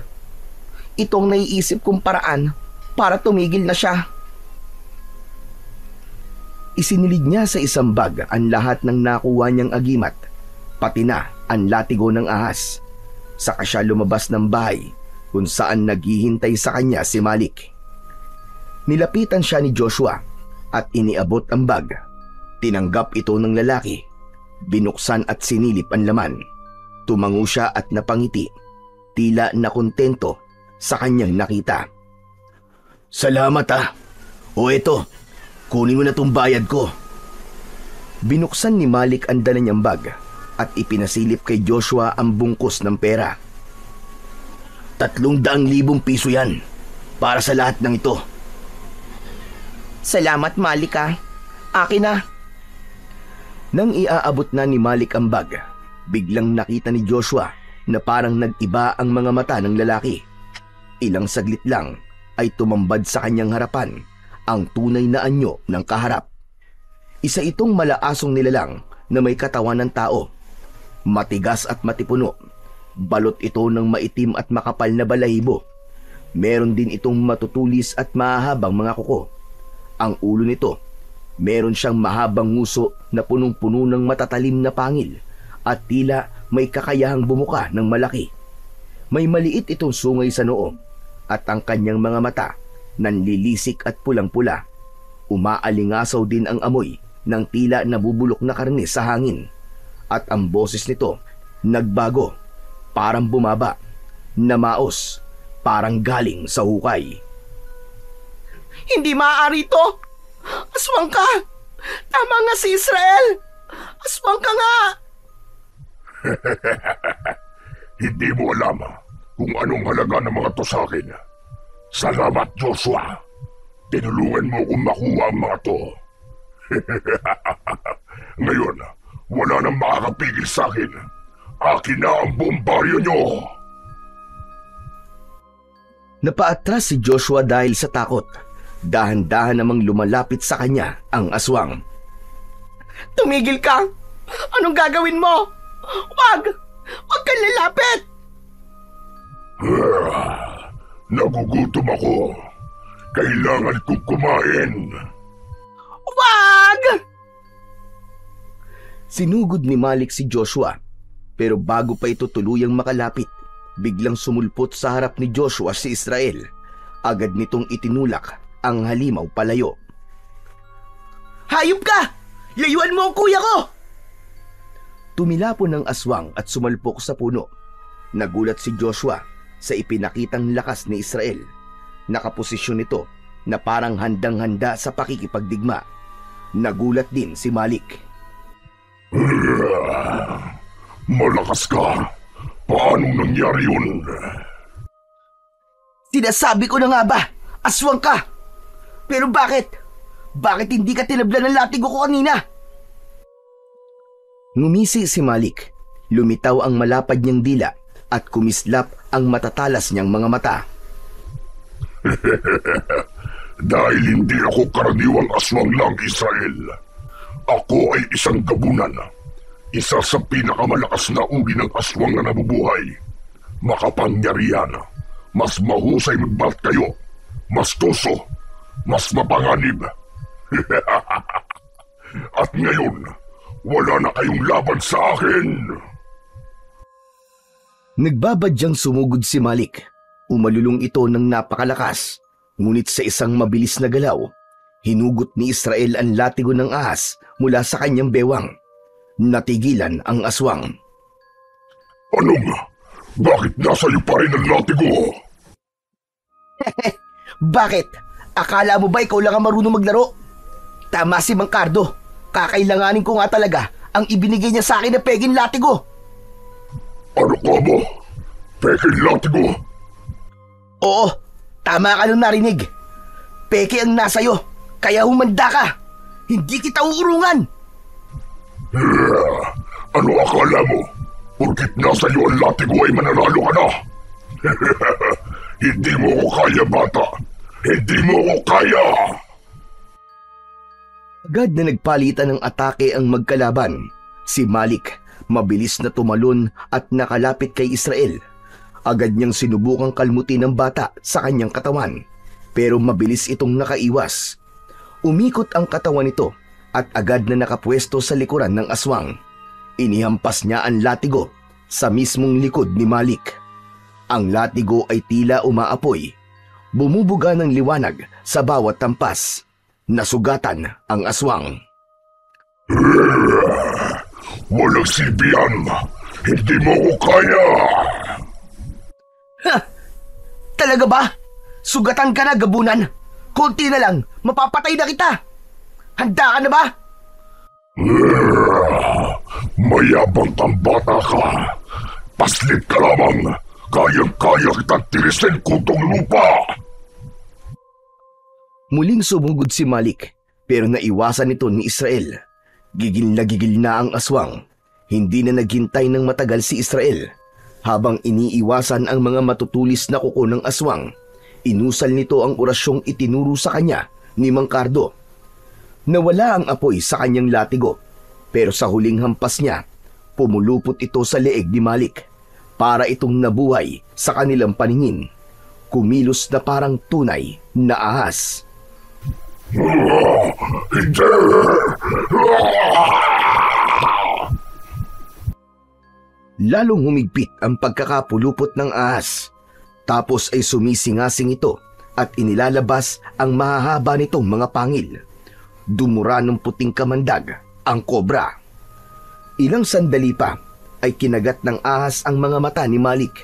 Itong naiisip kong paraan para tumigil na siya. Isinilid niya sa isang bag ang lahat ng nakuha niyang agimat, pati na ang latigo ng ahas. Saka siya lumabas ng bahay kung saan naghihintay sa kanya si Malik. Nilapitan siya ni Joshua at iniabot ang bag. Tinanggap ito ng lalaki. Binuksan at sinilip ang laman. Tumango siya at napangiti, tila nakontento sa kanyang nakita. Salamat ah. O eto, kunin mo na tong bayad ko. Binuksan ni Malik ang dala niyang bag at ipinasilip kay Joshua ang bungkus ng pera. 300,000 piso yan para sa lahat ng ito. Salamat, Malik ah. Akin na. Nang iaabot na ni Malik ang bag, biglang nakita ni Joshua na parang nag-iba ang mga mata ng lalaki. Ilang saglit lang ay tumambad sa kanyang harapan ang tunay na anyo ng kaharap. Isa itong malaasong nilalang na may katawan ng tao. Matigas at matipuno. Balot ito ng maitim at makapal na balahibo. Meron din itong matutulis at mahahabang mga kuko. Ang ulo nito, meron siyang mahabang nguso na punong-puno ng matatalim na pangil at tila may kakayahang bumuka ng malaki. May maliit itong sungay sa noo at ang kanyang mga mata nanlilisik at pulang-pula. Umaalingasaw din ang amoy ng tila nabubulok na karne sa hangin. At ang boses nito nagbago, parang bumaba, namaos, parang galing sa hukay. Hindi maaari ito! Aswang ka! Tama nga si Israel! Aswang ka nga! Hindi mo alam kung anong halaga ng mga to sa akin. Salamat, Joshua. Tinulungan mo kong makuha ang mga to. Ngayon, wala nang makakapigil sa akin. Akin na ang buong baryo nyo. Napaatras si Joshua dahil sa takot. Dahan-dahan namang lumalapit sa kanya ang aswang. Tumigil ka! Anong gagawin mo? Wag! Wag kang lalapit! Nagugutom ako. Kailangan kong kumain. Wag! Sinugod ni Malik si Joshua, pero bago pa ito tuluyang makalapit, biglang sumulpot sa harap ni Joshua si Israel. Agad nitong itinulak ang halimaw palayo. Hayop ka! Layuan mo ang kuya ko! Tumilapon ng aswang at sumalpok sa puno. Nagulat si Joshua sa ipinakitang lakas ni Israel. Nakaposisyon ito na parang handang-handa sa pakikipagdigma. Nagulat din si Malik. Malakas ka. Paano nangyari yun? Sinasabi ko na nga ba, aswang ka! Pero bakit? Bakit hindi ka tinablan ng latigo ko kanina? Ngumisi si Malik. Lumitaw ang malapad niyang dila at kumislap ang matatalas niyang mga mata. Dahil hindi ako karaniwang aswang lang, Israel. Ako ay isang gabunan. Isa sa pinakamalakas na uri ng aswang na nabubuhay. Makapangyarihan. Mas mahusay magbat kayo. Mas tuso. Mas mapanganib. At ngayon, wala na kayong laban sa akin. Nagbabadyang sumugod si Malik. Umalulong ito ng napakalakas. Ngunit sa isang mabilis na galaw, hinugot ni Israel ang latigo ng ahas mula sa kanyang bewang. Natigilan ang aswang. Anong? Bakit nasa iyo pa rin ang latigo? Bakit? Akala mo ba ikaw lang ang marunong maglaro? Tama si Mang Cardo. Kakailanganin ko nga talaga ang ibinigay niya sa akin na peging latigo. Ano ka mo? Peging latigo? Oo, tama ka nung narinig. Peke ang nasa'yo, kaya humanda ka. Hindi kita uurungan. Ano akala mo? Porkit nasa iyo ang latigo ay mananalo ka na. Hindi mo ko kaya, bata. Hindi mo ko kaya. Agad na nagpalitan ng atake ang magkalaban. Si Malik, mabilis na tumalon at nakalapit kay Israel. Agad niyang sinubukang kalmutin ng bata sa kanyang katawan, pero mabilis itong nakaiwas. Umikot ang katawan nito at agad na nakapwesto sa likuran ng aswang. Inihampas niya ang latigo sa mismong likod ni Malik. Ang latigo ay tila umaapoy. Bumubuga ng liwanag sa bawat tampas. Nasugatan ang aswang. Walang silbihan! Hindi mo ko kaya! Ha! Talaga ba? Sugatan ka na, gabunan. Konti na lang, mapapatay na kita. Handa ka na ba? Mayabang kang bata ka! Paslit ka lamang! Kayang-kaya kitang tirisin kutong lupa! Muling sumugod si Malik pero naiwasan ito ni Israel. Gigil na ang aswang. Hindi na naghintay ng matagal si Israel. Habang iniiwasan ang mga matutulis na kuko ng aswang, inusal nito ang orasyong itinuro sa kanya ni Mang Cardo. Nawala ang apoy sa kanyang latigo, pero sa huling hampas niya, pumulupot ito sa leeg ni Malik. Para itong nabuhay sa kanilang paningin. Kumilos na parang tunay na ahas. Hindi! Lalong humigpit ang pagkakapulupot ng ahas. Tapos ay sumisingasing ito at inilalabas ang mahahaba nitong mga pangil. Dumura ng puting kamandag ang kobra. Ilang sandali pa ay kinagat ng ahas ang mga mata ni Malik.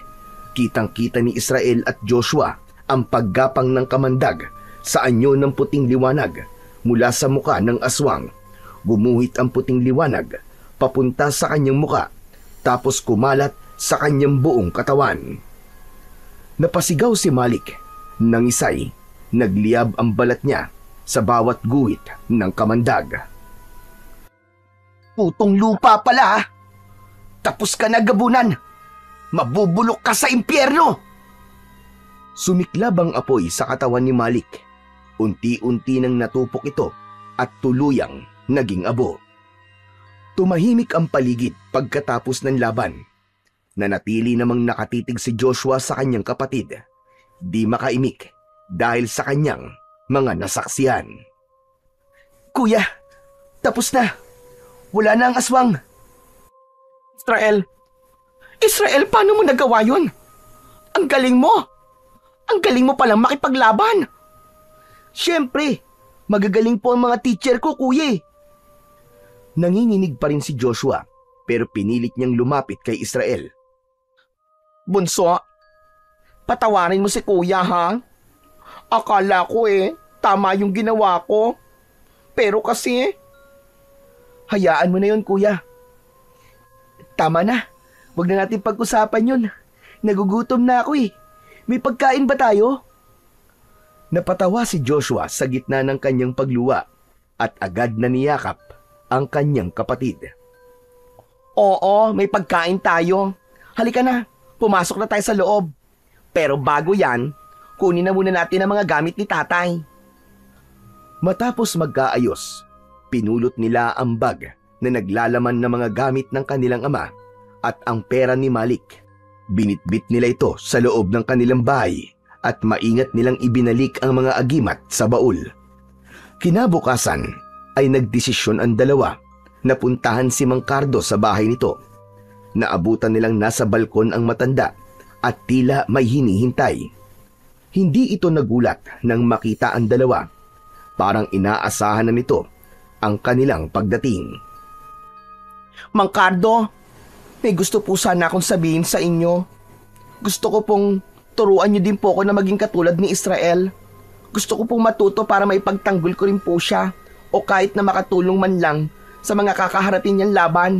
Kitang-kita ni Israel at Joshua ang paggapang ng kamandag sa anyo ng puting liwanag mula sa muka ng aswang. Gumuhit ang puting liwanag papunta sa kanyang muka, tapos kumalat sa kanyang buong katawan. Napasigaw si Malik. Nangisay, nagliyab ang balat niya sa bawat guhit ng kamandag. Putong lupa pala. Tapos ka na, gabunan. Mabubulok ka sa impyerno. Sumiklab ang apoy sa katawan ni Malik. Unti-unti nang natupok ito at tuluyang naging abo. Tumahimik ang paligid pagkatapos ng laban. Nanatili namang nakatitig si Joshua sa kanyang kapatid. Di makaimik dahil sa kanyang mga nasaksihan. Kuya, tapos na. Wala na ang aswang. Israel, paano mo nagawa yun? Ang galing mo. Ang galing mo palang makipaglaban. Siyempre, magagaling po ang mga teacher ko, kuya. Nanginginig pa rin si Joshua pero pinilit niyang lumapit kay Israel. Bunso, patawarin mo si kuya, ha? Akala ko tama yung ginawa ko. Pero kasi... Hayaan mo na yun, kuya. Tama na. Huwag na natin pag-usapan yun. Nagugutom na ako . May pagkain ba tayo? Napatawa si Joshua sa gitna ng kanyang pagluwa at agad na niyakap ang kanyang kapatid. Oo, may pagkain tayo. Halika na, pumasok na tayo sa loob. Pero bago yan, kunin na muna natin ang mga gamit ni tatay. Matapos magkaayos, pinulot nila ang bag na naglalaman ng mga gamit ng kanilang ama at ang pera ni Malik. Binitbit nila ito sa loob ng kanilang bahay at maingat nilang ibinalik ang mga agimat sa baul. Kinabukasan ay nagdesisyon ang dalawa na puntahan si Mang Cardo sa bahay nito. Naabutan nilang nasa balkon ang matanda at tila may hinihintay. Hindi ito nagulat nang makita ang dalawa. Parang inaasahan na nito ang kanilang pagdating. Mang Cardo, may gusto po sana akong sabihin sa inyo. Gusto ko pong turuan niyo din po ako na maging katulad ni Israel. Gusto ko pong matuto para maipagtanggol ko rin po siya o kahit na makatulong man lang sa mga kakaharapin niyang laban.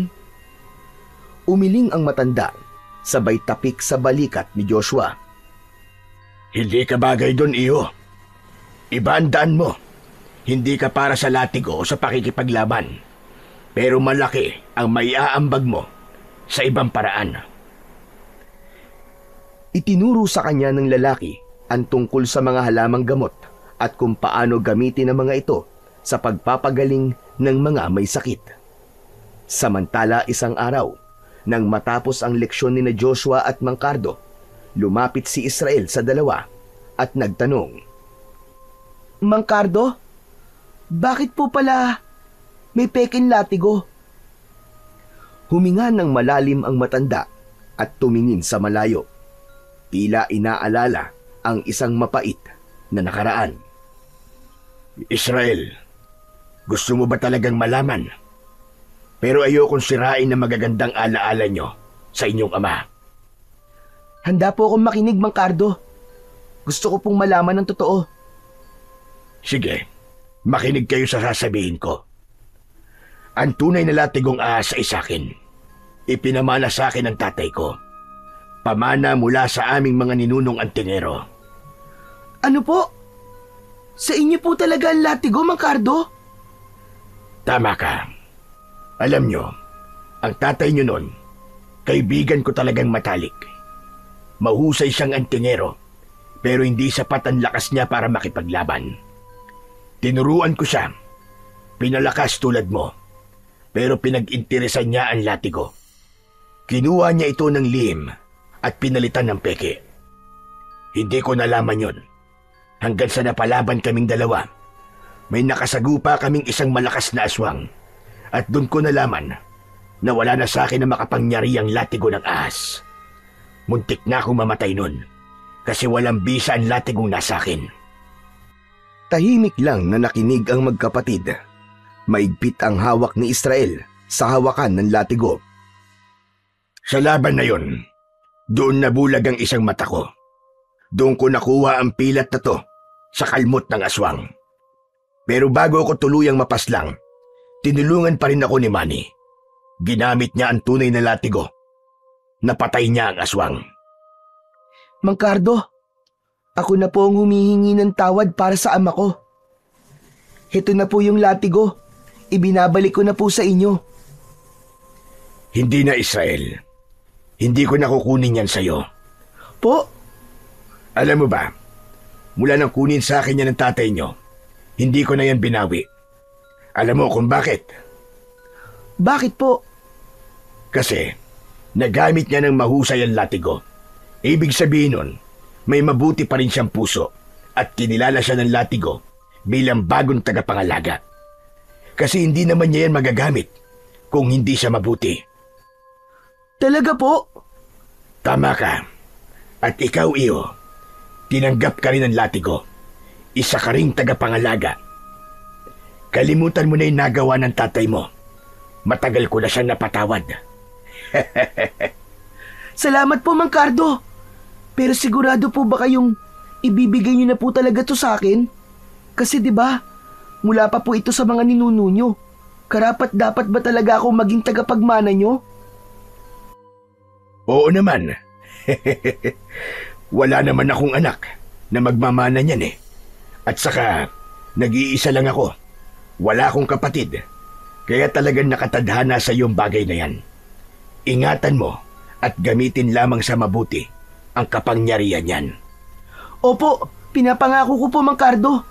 Umiling ang matanda, sabay tapik sa balikat ni Joshua. Hindi ka bagay doon, iyo. Iba ang daan mo. Hindi ka para sa latigo o sa pakikipaglaban. Pero malaki ang maiaambag mo sa ibang paraan. Itinuro sa kanya ng lalaki ang tungkol sa mga halamang gamot at kung paano gamitin ang mga ito sa pagpapagaling ng mga may sakit. Samantala isang araw, nang matapos ang leksyon ni Joshua at Mang Cardo, lumapit si Israel sa dalawa at nagtanong. Mang Cardo, bakit po pala may peking latigo? Huminga ng malalim ang matanda at tumingin sa malayo. Tila inaalala ang isang mapait na nakaraan. Israel, gusto mo ba talagang malaman? Pero ayokong sirain na magagandang alaala nyo sa inyong ama. Handa po akong makinig, Mang Cardo. Gusto ko pong malaman ng totoo. Sige, makinig kayo sa sasabihin ko. Ang tunay na latigong ahas ay sakin. Ipinamana sa akin ng tatay ko. Pamana mula sa aming mga ninunong antingero. Ano po? Sa inyo po talaga ang latigo, Mang Cardo? Tama ka. Alam nyo, ang tatay nyo nun, kaibigan ko talagang matalik. Mahusay siyang antingero, pero hindi sapat ang lakas niya para makipaglaban. Tinuruan ko siya. Pinalakas tulad mo, pero pinag-interesan niya ang latigo. Kinuha niya ito ng lihim at pinalitan ng peke. Hindi ko nalaman yon. Hanggang sa napalaban kaming dalawa, may nakasagupa kaming isang malakas na aswang. At doon ko nalaman na wala na sa akin na makapangyarihang latigo ng ahas. Muntik na akong mamatay nun kasi walang bisa ang latigong nasa akin. Tahimik lang na nakinig ang magkapatid. Maigpit ang hawak ni Israel sa hawakan ng latigo. Sa laban na yon, doon nabulag ang isang mata ko. Doon ko nakuha ang pilat na to sa kalmot ng aswang. Pero bago ako tuluyang mapaslang, tinulungan pa rin ako ni Manny. Ginamit niya ang tunay na latigo. Napatay niya ang aswang. Mang Cardo, ako na po ang humihingi ng tawad para sa ama ko. Ito na po yung latigo. Ibinabalik ko na po sa inyo. Hindi na, Israel. Hindi ko nakukunin yan sa'yo. Po? Alam mo ba, mula nang kunin sa akin yan ng tatay nyo, hindi ko na yan binawi. Alam mo kung bakit? Bakit po? Kasi nagamit niya ng mahusay ang latigo. Ibig sabihin nun, may mabuti pa rin siyang puso at kinilala siya ng latigo bilang bagong tagapangalaga. Kasi hindi naman niya yan magagamit kung hindi siya mabuti. Talaga po? Tama ka. At ikaw, Iyo, tinanggap ka rin ng latigo. Isa ka ring tagapangalaga. Kalimutan mo na yung nagawa ng tatay mo. Matagal ko na siyang napatawad. Salamat po, Mang Cardo. Pero sigurado po ba kayong ibibigay niyo na po talaga to sa akin? Kasi 'di ba, mula pa po ito sa mga ninuno niyo. Karapat dapat ba talaga ako maging tagapagmana niyo? Oo naman. Wala naman akong anak na magmamana niyan eh. At saka, nag-iisa lang ako. Wala akong kapatid. Kaya talagang nakatadhana sa iyong bagay na yan. Ingatan mo at gamitin lamang sa mabuti ang kapangyarihan yan. Opo, pinapangako ko po, Mang Cardo.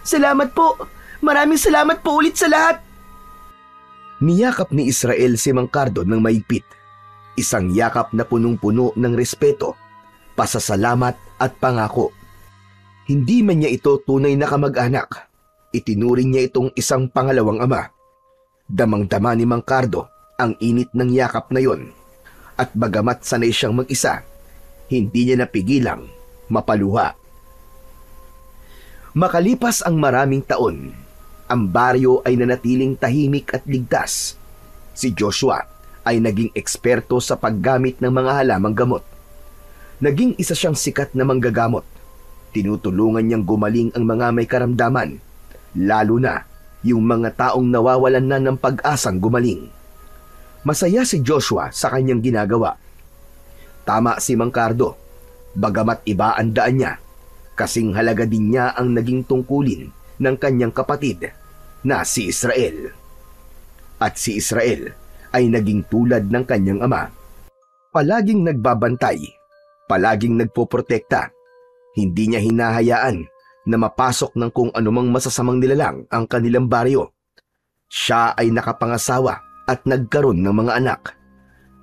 Salamat po. Maraming salamat po ulit sa lahat. Niyakap ni Israel si Mang Cardo ng maigpit. Isang yakap na punong-puno ng respeto, pasasalamat at pangako. Hindi man niya ito tunay na kamag-anak. Itinuring niya itong isang pangalawang ama. Damang-dama ni Mang Cardo ang init ng yakap na yon. At bagamat sanay siyang mag-isa, hindi niya napigilang mapaluha. Makalipas ang maraming taon, ang baryo ay nanatiling tahimik at ligtas. Si Joshua ay naging eksperto sa paggamit ng mga halamang gamot. Naging isa siyang sikat na manggagamot. Tinutulungan niyang gumaling ang mga may karamdaman, lalo na yung mga taong nawawalan na ng pag-asang gumaling. Masaya si Joshua sa kanyang ginagawa. Tama si Mang Cardo, bagamat iba ang daan niya, kasing halaga din niya ang naging tungkulin ng kanyang kapatid na si Israel. At si Israel ay naging tulad ng kanyang ama. Palaging nagbabantay, palaging nagpoprotekta. Hindi niya hinahayaan na mapasok ng kung anumang masasamang nilalang ang kanilang baryo. Siya ay nakapangasawa at nagkaroon ng mga anak.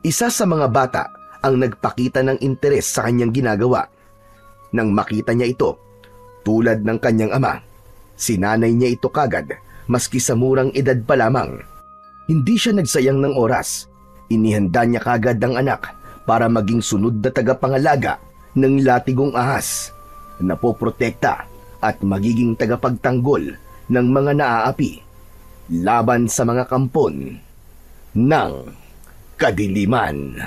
Isa sa mga bata ang nagpakita ng interes sa kanyang ginagawa. Nang makita niya ito, tulad ng kanyang ama, sinanay niya ito kagad maski sa murang edad pa lamang. Hindi siya nagsayang ng oras. Inihanda niya kagad ang anak para maging sunod na tagapangalaga ng latigong ahas, napoprotekta at magiging tagapagtanggol ng mga naaapi laban sa mga kampon ng kadiliman.